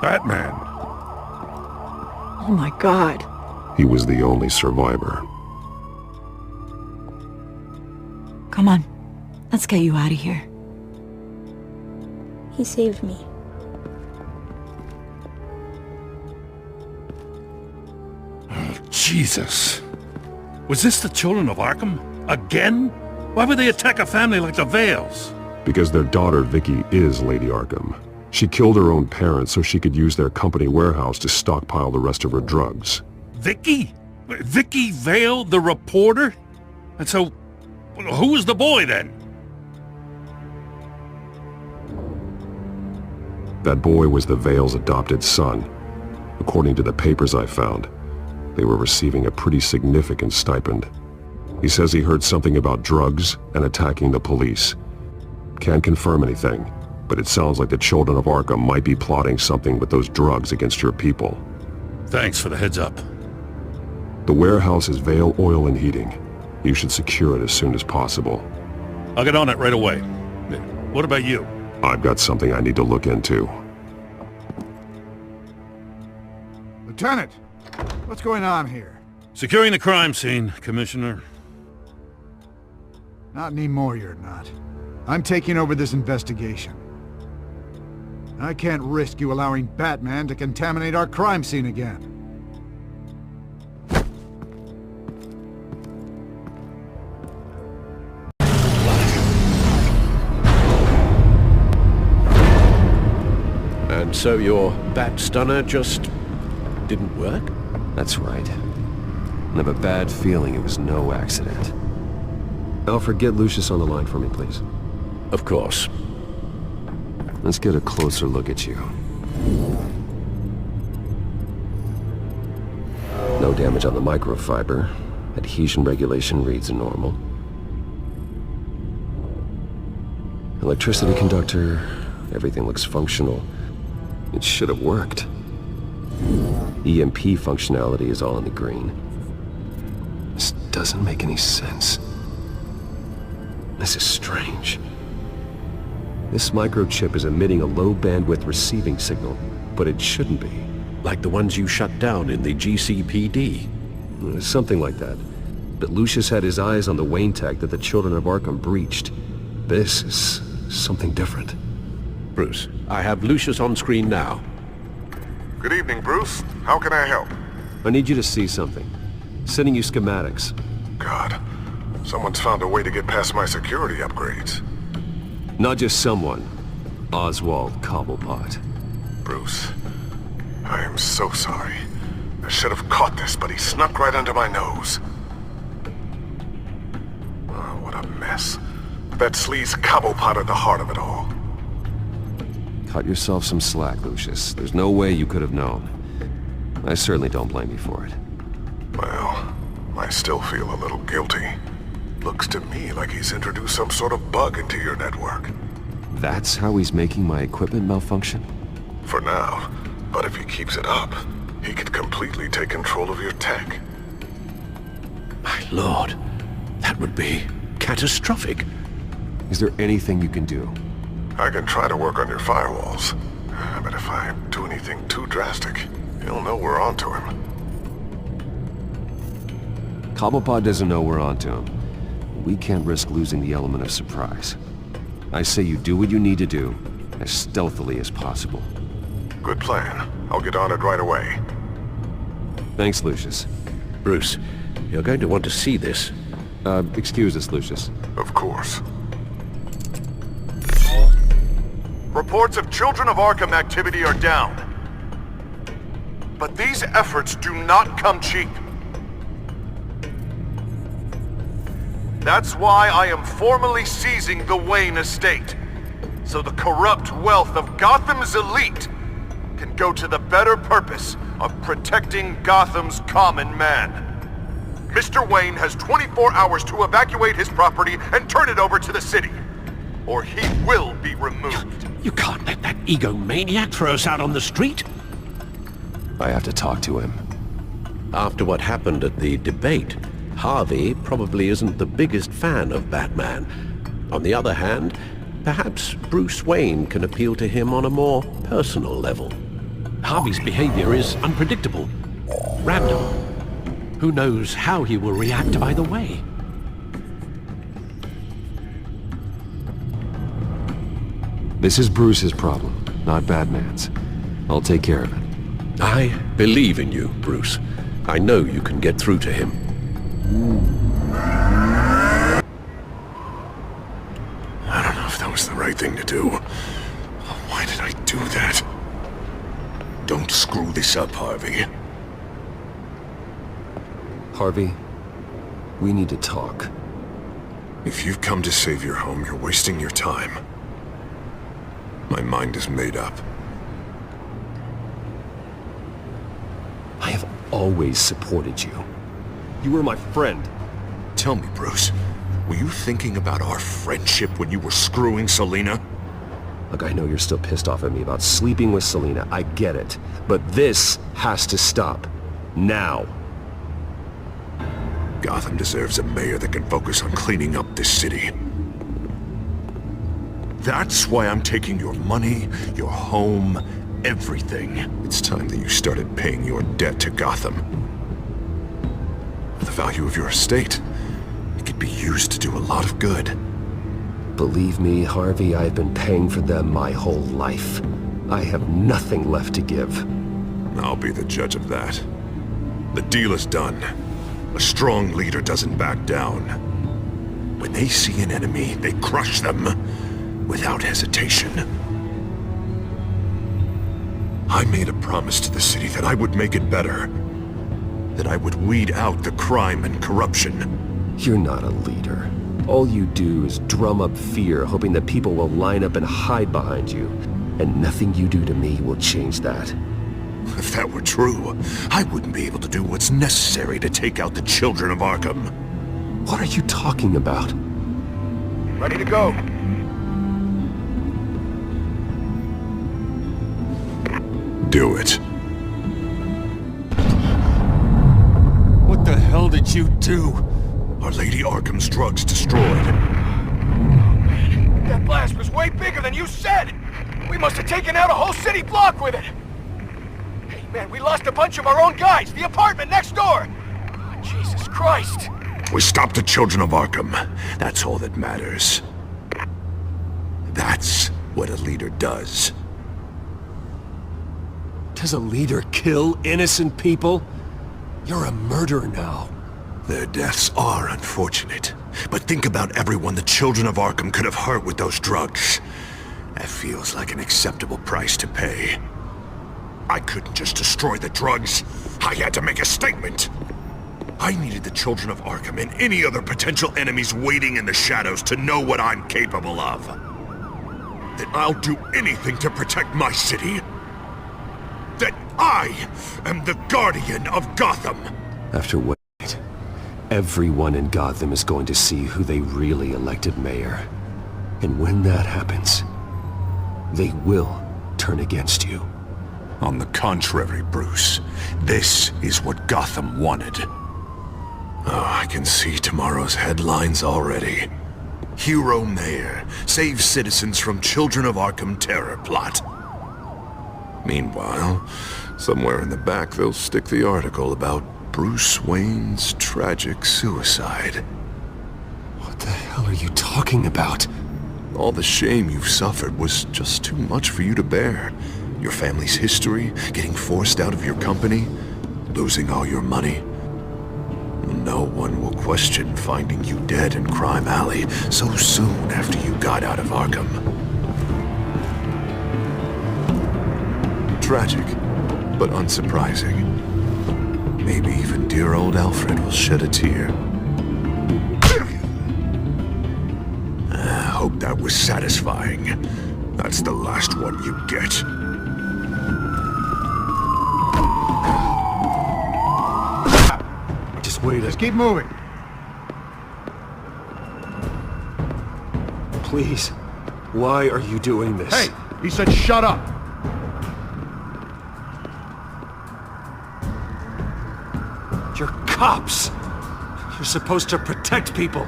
Speaker 19: Batman.
Speaker 1: Oh my God.
Speaker 16: He was the only survivor.
Speaker 13: Come on. Let's get you out of here.
Speaker 20: He saved me.
Speaker 14: Jesus. Was this the children of Arkham? Again? Why would they attack a family like the Vales?
Speaker 16: Because their daughter, Vicky, is Lady Arkham. She killed her own parents so she could use their company warehouse to stockpile the rest of her drugs.
Speaker 14: Vicky? Vicky Vale, the reporter? And so, who was the boy then?
Speaker 16: That boy was the Vale's adopted son. According to the papers I found, they were receiving a pretty significant stipend. He says he heard something about drugs and attacking the police. Can't confirm anything, but it sounds like the children of Arkham might be plotting something with those drugs against your people.
Speaker 14: Thanks for the heads up.
Speaker 16: The warehouse is Vale Oil and Heating. You should secure it as soon as possible.
Speaker 14: I'll get on it right away. What about you?
Speaker 16: I've got something I need to look into.
Speaker 21: Lieutenant, what's going on here?
Speaker 14: Securing the crime scene, Commissioner.
Speaker 21: Not anymore, you're not. I'm taking over this investigation. I can't risk you allowing Batman to contaminate our crime scene again.
Speaker 19: And so your bat stunner just didn't work?
Speaker 16: That's right. I have a bad feeling it was no accident. Alfred, get Lucius on the line for me, please.
Speaker 19: Of course.
Speaker 16: Let's get a closer look at you. No damage on the microfiber. Adhesion regulation reads normal. Electricity conductor, everything looks functional. It should have worked. EMP functionality is all in the green. This doesn't make any sense. This is strange. This microchip is emitting a low-bandwidth receiving signal, but it shouldn't be.
Speaker 19: Like the ones you shut down in the GCPD?
Speaker 16: Something like that. But Lucius had his eyes on the Wayne tech that the Children of Arkham breached. This is something different.
Speaker 19: Bruce, I have Lucius on screen now.
Speaker 10: Good evening, Bruce. How can I help?
Speaker 16: I need you to see something. Sending you schematics.
Speaker 10: God, someone's found a way to get past my security upgrades.
Speaker 16: Not just someone. Oswald Cobblepot.
Speaker 10: Bruce, I am so sorry. I should have caught this, but he snuck right under my nose. Oh, what a mess. That sleaze Cobblepot at the heart of it all.
Speaker 16: Cut yourself some slack, Lucius. There's no way you could have known. I certainly don't blame you for it.
Speaker 10: Well, I still feel a little guilty. Looks to me like he's introduced some sort of bug into your network.
Speaker 16: That's how he's making my equipment malfunction?
Speaker 10: For now. But if he keeps it up, he could completely take control of your tech.
Speaker 19: My lord, that would be catastrophic.
Speaker 16: Is there anything you can do?
Speaker 10: I can try to work on your firewalls. But if I do anything too drastic, he'll know we're onto him.
Speaker 16: Cobblepot doesn't know we're onto him. We can't risk losing the element of surprise. I say you do what you need to do, as stealthily as possible.
Speaker 10: Good plan. I'll get on it right away.
Speaker 16: Thanks, Lucius.
Speaker 19: Bruce, you're going to want to see this.
Speaker 16: Excuse us, Lucius.
Speaker 10: Of course. Reports of Children of Arkham activity are down. But these efforts do not come cheap. That's why I am formally seizing the Wayne estate, so the corrupt wealth of Gotham's elite can go to the better purpose of protecting Gotham's common man. Mr. Wayne has 24 hours to evacuate his property and turn it over to the city, or he will be removed.
Speaker 19: You can't let that egomaniac throw us out on the street.
Speaker 16: I have to talk to him.
Speaker 19: After what happened at the debate, Harvey probably isn't the biggest fan of Batman. On the other hand, perhaps Bruce Wayne can appeal to him on a more personal level. Harvey's behavior is unpredictable, random. Who knows how he will react either way?
Speaker 16: This is Bruce's problem, not Batman's. I'll take care of it.
Speaker 19: I believe in you, Bruce. I know you can get through to him.
Speaker 10: I don't know if that was the right thing to do. Why did I do that? Don't screw this up, Harvey.
Speaker 16: Harvey, we need to talk.
Speaker 10: If you've come to save your home, you're wasting your time. My mind is made up.
Speaker 16: I have always supported you. You were my friend.
Speaker 10: Tell me, Bruce, were you thinking about our friendship when you were screwing Selina?
Speaker 16: Look, I know you're still pissed off at me about sleeping with Selina. I get it. But this has to stop. Now.
Speaker 10: Gotham deserves a mayor that can focus on cleaning up this city. That's why I'm taking your money, your home, everything. It's time that you started paying your debt to Gotham. For the value of your estate, it could be used to do a lot of good.
Speaker 16: Believe me, Harvey, I've been paying for them my whole life. I have nothing left to give.
Speaker 10: I'll be the judge of that. The deal is done. A strong leader doesn't back down. When they see an enemy, they crush them without hesitation. I made a promise to the city that I would make it better. That I would weed out the crime and corruption.
Speaker 16: You're not a leader. All you do is drum up fear, hoping that people will line up and hide behind you. And nothing you do to me will change that.
Speaker 10: If that were true, I wouldn't be able to do what's necessary to take out the children of Arkham.
Speaker 16: What are you talking about?
Speaker 7: Ready to go.
Speaker 10: Do it.
Speaker 18: What the hell did you do?
Speaker 10: Are Lady Arkham's drugs destroyed?
Speaker 7: That blast was way bigger than you said! We must have taken out a whole city block with it! Hey man, we lost a bunch of our own guys! The apartment next door! Oh, Jesus Christ!
Speaker 10: We stopped the children of Arkham. That's all that matters. That's what a leader does.
Speaker 16: Does a leader kill innocent people? You're a murderer now.
Speaker 10: Their deaths are unfortunate. But think about everyone the children of Arkham could have hurt with those drugs. That feels like an acceptable price to pay. I couldn't just destroy the drugs. I had to make a statement. I needed the children of Arkham and any other potential enemies waiting in the shadows to know what I'm capable of. That I'll do anything to protect my city. That I am the guardian of Gotham.
Speaker 16: After what? Everyone in Gotham is going to see who they really elected mayor. And when that happens, they will turn against you.
Speaker 10: On the contrary, Bruce, this is what Gotham wanted. Oh, I can see tomorrow's headlines already. Hero Mayor saves citizens from Children of Arkham terror plot. Meanwhile, somewhere in the back they'll stick the article about Bruce Wayne's tragic suicide.
Speaker 16: What the hell are you talking about?
Speaker 10: All the shame you've suffered was just too much for you to bear. Your family's history, getting forced out of your company, losing all your money. No one will question finding you dead in Crime Alley so soon after you got out of Arkham. Tragic, but unsurprising. Maybe even dear old Alfred will shed a tear. I hope that was satisfying. That's the last one you get.
Speaker 16: Just wait.
Speaker 21: Just keep moving.
Speaker 16: Please. Why are you doing this?
Speaker 21: Hey, he said shut up.
Speaker 16: You're cops. You're supposed to protect people.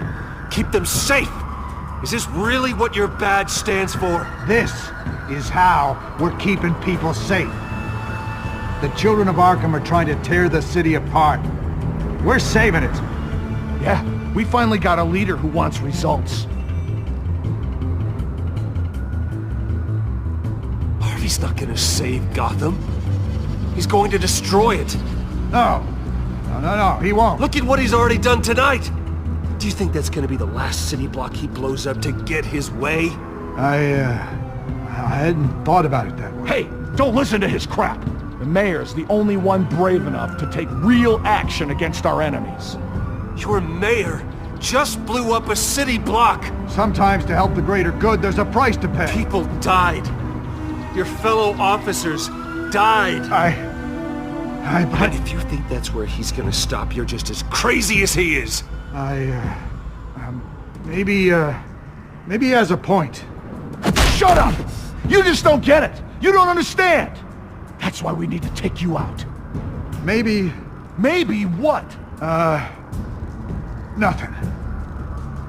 Speaker 16: Keep them safe. Is this really what your badge stands for?
Speaker 21: This is how we're keeping people safe. The children of Arkham are trying to tear the city apart. We're saving it. Yeah, we finally got a leader who wants results.
Speaker 16: Harvey's not gonna save Gotham. He's going to destroy it.
Speaker 21: No. No, he won't.
Speaker 16: Look at what he's already done tonight. Do you think that's gonna be the last city block he blows up to get his way?
Speaker 21: I hadn't thought about it that way.
Speaker 7: Hey, don't listen to his crap. The mayor's the only one brave enough to take real action against our enemies.
Speaker 16: Your mayor just blew up a city block.
Speaker 21: Sometimes to help the greater good, there's a price to pay.
Speaker 16: People died. Your fellow officers died.
Speaker 21: But
Speaker 16: if you think that's where he's gonna stop, you're just as crazy as he is.
Speaker 21: Maybe he has a point.
Speaker 7: Shut up! You just don't get it! You don't understand! That's why we need to take you out.
Speaker 21: Maybe...
Speaker 7: Maybe what?
Speaker 21: Nothing.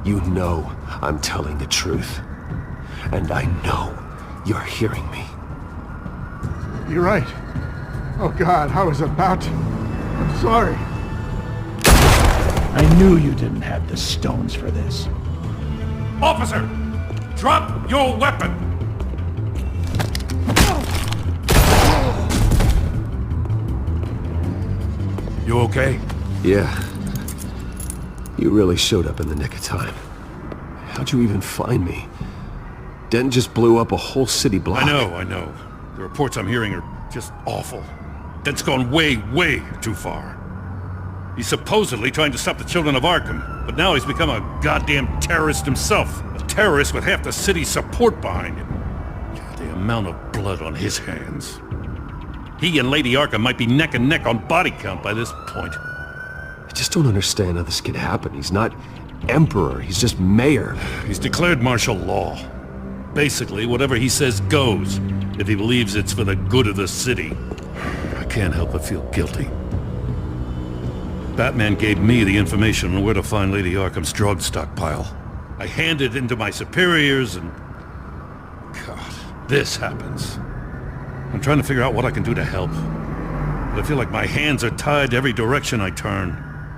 Speaker 16: You know I'm telling the truth. And I know you're hearing me.
Speaker 21: You're right. Oh God, I was about to... I'm sorry.
Speaker 7: I knew you didn't have the stones for this.
Speaker 18: Officer!
Speaker 10: Drop your weapon!
Speaker 2: You okay?
Speaker 16: Yeah. You really showed up in the nick of time. How'd you even find me? Denton just blew up a whole city block.
Speaker 10: I know. The reports I'm hearing are just awful. Denton's gone way, way too far. He's supposedly trying to stop the children of Arkham, but now he's become a goddamn terrorist himself. A terrorist with half the city's support behind him. The amount of blood on his hands. He and Lady Arkham might be neck and neck on body count by this point.
Speaker 16: I just don't understand how this could happen. He's not Emperor, he's just Mayor.
Speaker 10: He's declared martial law. Basically, whatever he says goes, if he believes it's for the good of the city. I can't help but feel guilty. Batman gave me the information on where to find Lady Arkham's drug stockpile. I handed it into my superiors and... God, this happens. I'm trying to figure out what I can do to help. But I feel like my hands are tied every direction I turn.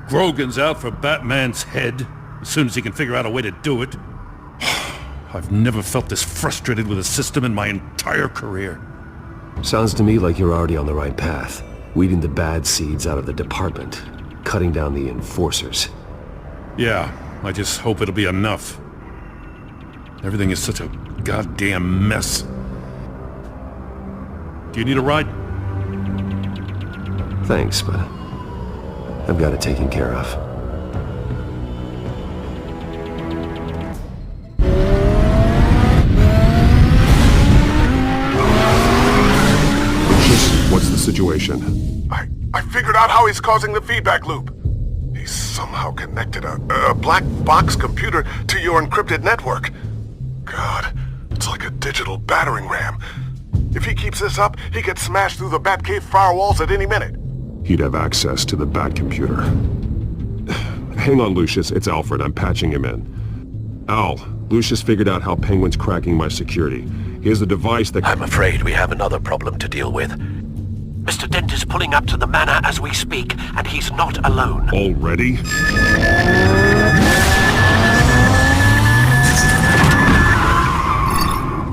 Speaker 10: Grogan's out for Batman's head, as soon as he can figure out a way to do it. I've never felt this frustrated with a system in my entire career.
Speaker 16: Sounds to me like you're already on the right path. Weeding the bad seeds out of the department. Cutting down the enforcers.
Speaker 10: Yeah, I just hope it'll be enough. Everything is such a goddamn mess. Do you need a ride?
Speaker 16: Thanks, but I've got it taken care of.
Speaker 3: What's the situation?
Speaker 10: I figured out how he's causing the feedback loop. He's somehow connected a black box computer to your encrypted network. God, it's like a digital battering ram. If he keeps this up, he could smash through the Batcave firewalls at any minute.
Speaker 3: He'd have access to the Bat computer. Hang on, Lucius. It's Alfred. I'm patching him in. Al, Lucius figured out how Penguin's cracking my security. He has a device that...
Speaker 19: I'm afraid we have another problem to deal with. Mr. Dent is pulling up to the manor as we speak, and he's not alone.
Speaker 3: Already?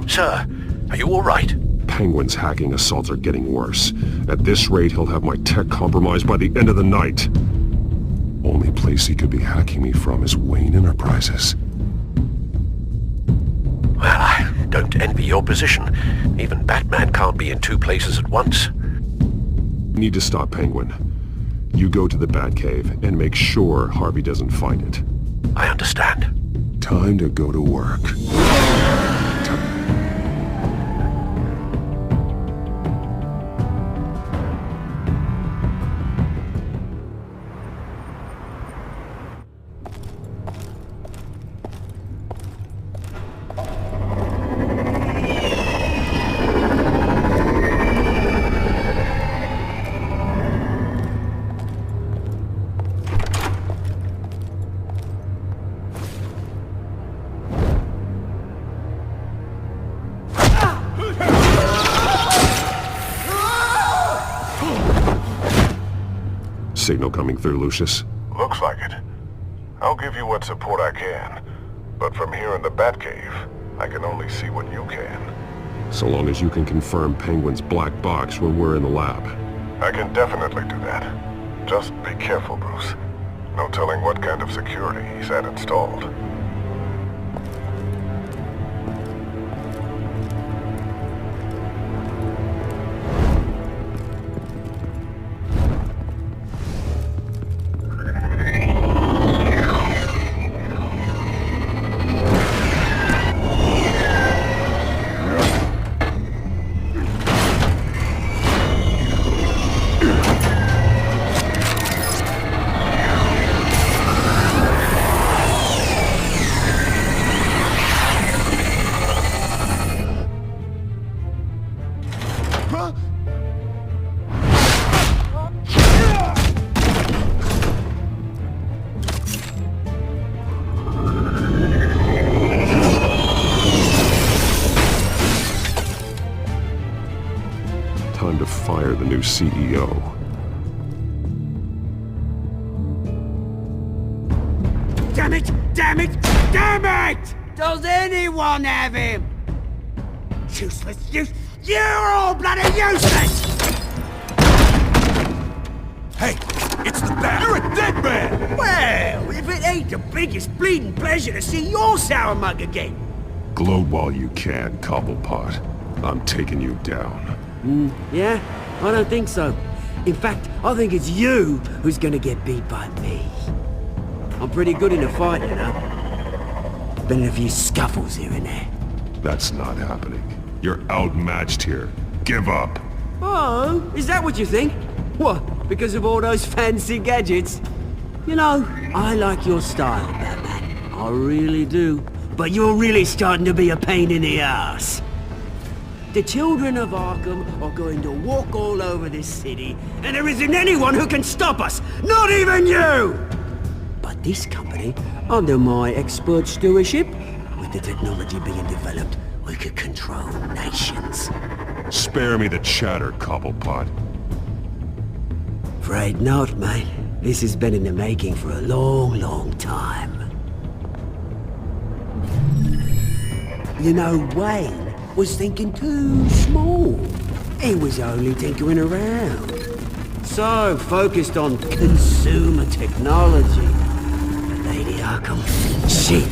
Speaker 19: Sir, are you all right?
Speaker 3: Penguin's hacking assaults are getting worse. At this rate, he'll have my tech compromised by the end of the night. Only place he could be hacking me from is Wayne Enterprises.
Speaker 19: Well, I don't envy your position. Even Batman can't be in two places at once.
Speaker 3: Need to stop Penguin. You go to the Batcave and make sure Harvey doesn't find it.
Speaker 19: I understand.
Speaker 3: Time to go to work. Signal coming through, Lucius.
Speaker 10: Looks like it. I'll give you what support I can. But from here in the Batcave, I can only see what you can.
Speaker 3: So long as you can confirm Penguin's black box when we're in the lab.
Speaker 10: I can definitely do that. Just be careful, Bruce. No telling what kind of security he's had installed.
Speaker 3: Time to fire the new CEO.
Speaker 11: Damn it! Damn it! Damn it! Does anyone have him? Useless, you're all bloody useless!
Speaker 18: Hey, it's the bat! You're a dead man!
Speaker 11: Well, if it ain't the biggest bleeding pleasure to see your sour mug again.
Speaker 3: Gloat while you can, Cobblepot. I'm taking you down.
Speaker 11: Yeah? I don't think so. In fact, I think it's you who's gonna get beat by me. I'm pretty good in a fight, you know. Been in a few scuffles here and there.
Speaker 3: That's not happening. You're outmatched here. Give up.
Speaker 11: Oh, is that what you think? What, because of all those fancy gadgets? You know, I like your style, Batman. I really do. But you're really starting to be a pain in the ass. The children of Arkham are going to walk all over this city, and there isn't anyone who can stop us! Not even you! But this company, under my expert stewardship, with the technology being developed, we could control nations.
Speaker 3: Spare me the chatter, Cobblepot.
Speaker 11: Afraid not, mate. This has been in the making for a long, long time. You know, Wayne was thinking too small. He was only tinkering around. So focused on consumer technology. Lady Arkham, shit.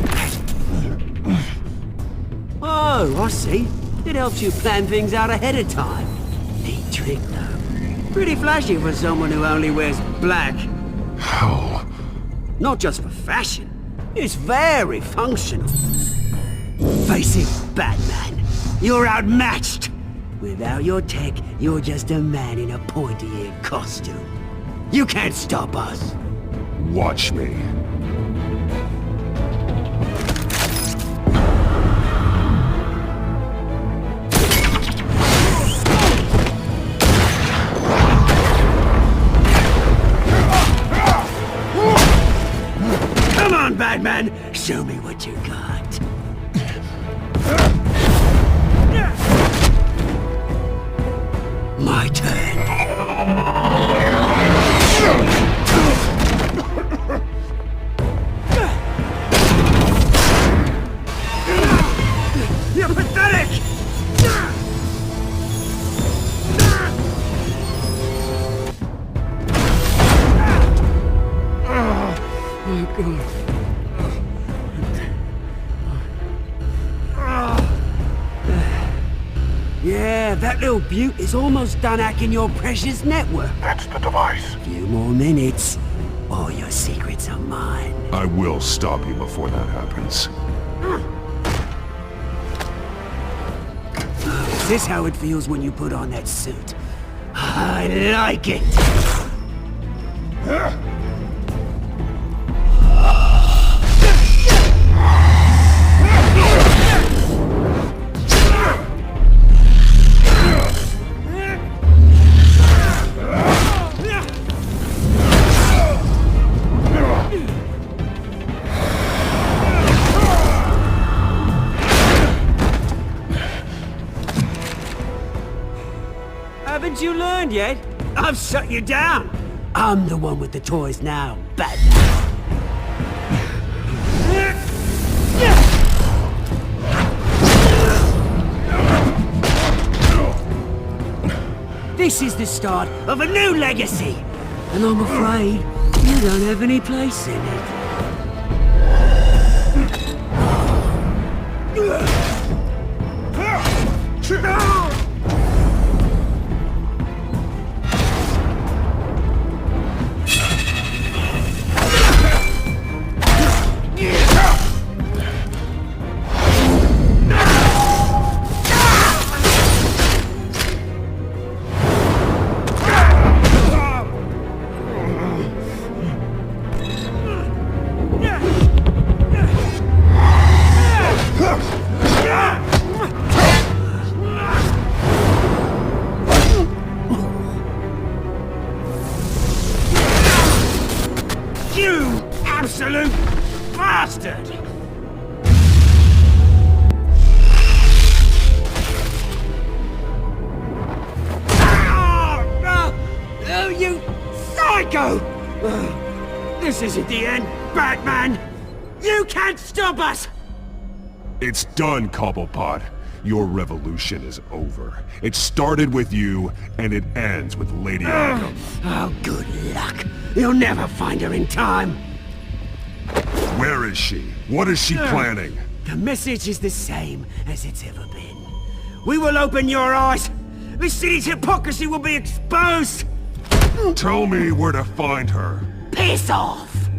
Speaker 11: Oh, I see. It helps you plan things out ahead of time. Neat trick, though. Pretty flashy for someone who only wears black.
Speaker 3: Hell.
Speaker 11: Not just for fashion. It's very functional. Face it, Batman. You're outmatched. Without your tech, you're just a man in a pointy-eared costume. You can't stop us.
Speaker 3: Watch me.
Speaker 11: Come on, Batman! Show me what you got. My turn. You're pathetic! Oh, God. Yeah, that little beaut is almost done hacking your precious network.
Speaker 10: That's the device.
Speaker 11: A few more minutes. All your secrets are mine.
Speaker 3: I will stop you before that happens.
Speaker 11: Is this how it feels when you put on that suit? I like it! Haven't you learned yet? I've shut you down. I'm the one with the toys now, Batman. This is the start of a new legacy, and I'm afraid you don't have any place in it. You absolute bastard! Oh, you psycho! This isn't the end, Batman! You can't stop us!
Speaker 3: It's done, Cobblepot. Your revolution is over. It started with you, and it ends with Lady Arkham.
Speaker 11: Oh, good luck. You'll never find her in time.
Speaker 3: Where is she? What is she planning?
Speaker 11: The message is the same as it's ever been. We will open your eyes. This city's hypocrisy will be exposed.
Speaker 3: Tell me where to find her.
Speaker 11: Piss off!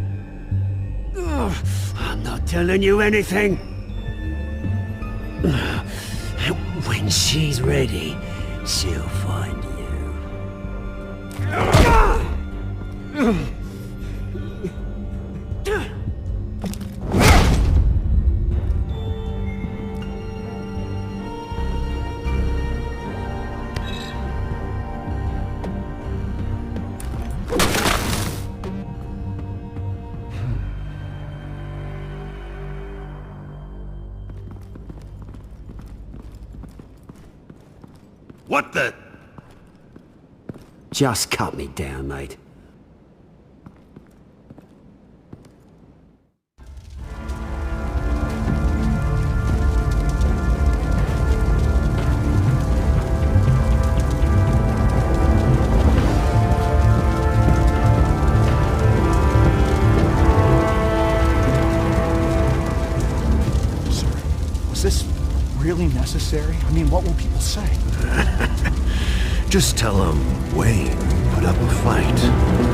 Speaker 11: Ugh, I'm not telling you anything. When she's ready, she'll find you.
Speaker 19: What the?
Speaker 11: Just cut me down, mate.
Speaker 17: Was this really necessary? I mean, what will people say?
Speaker 19: Just tell him Wayne put up a fight.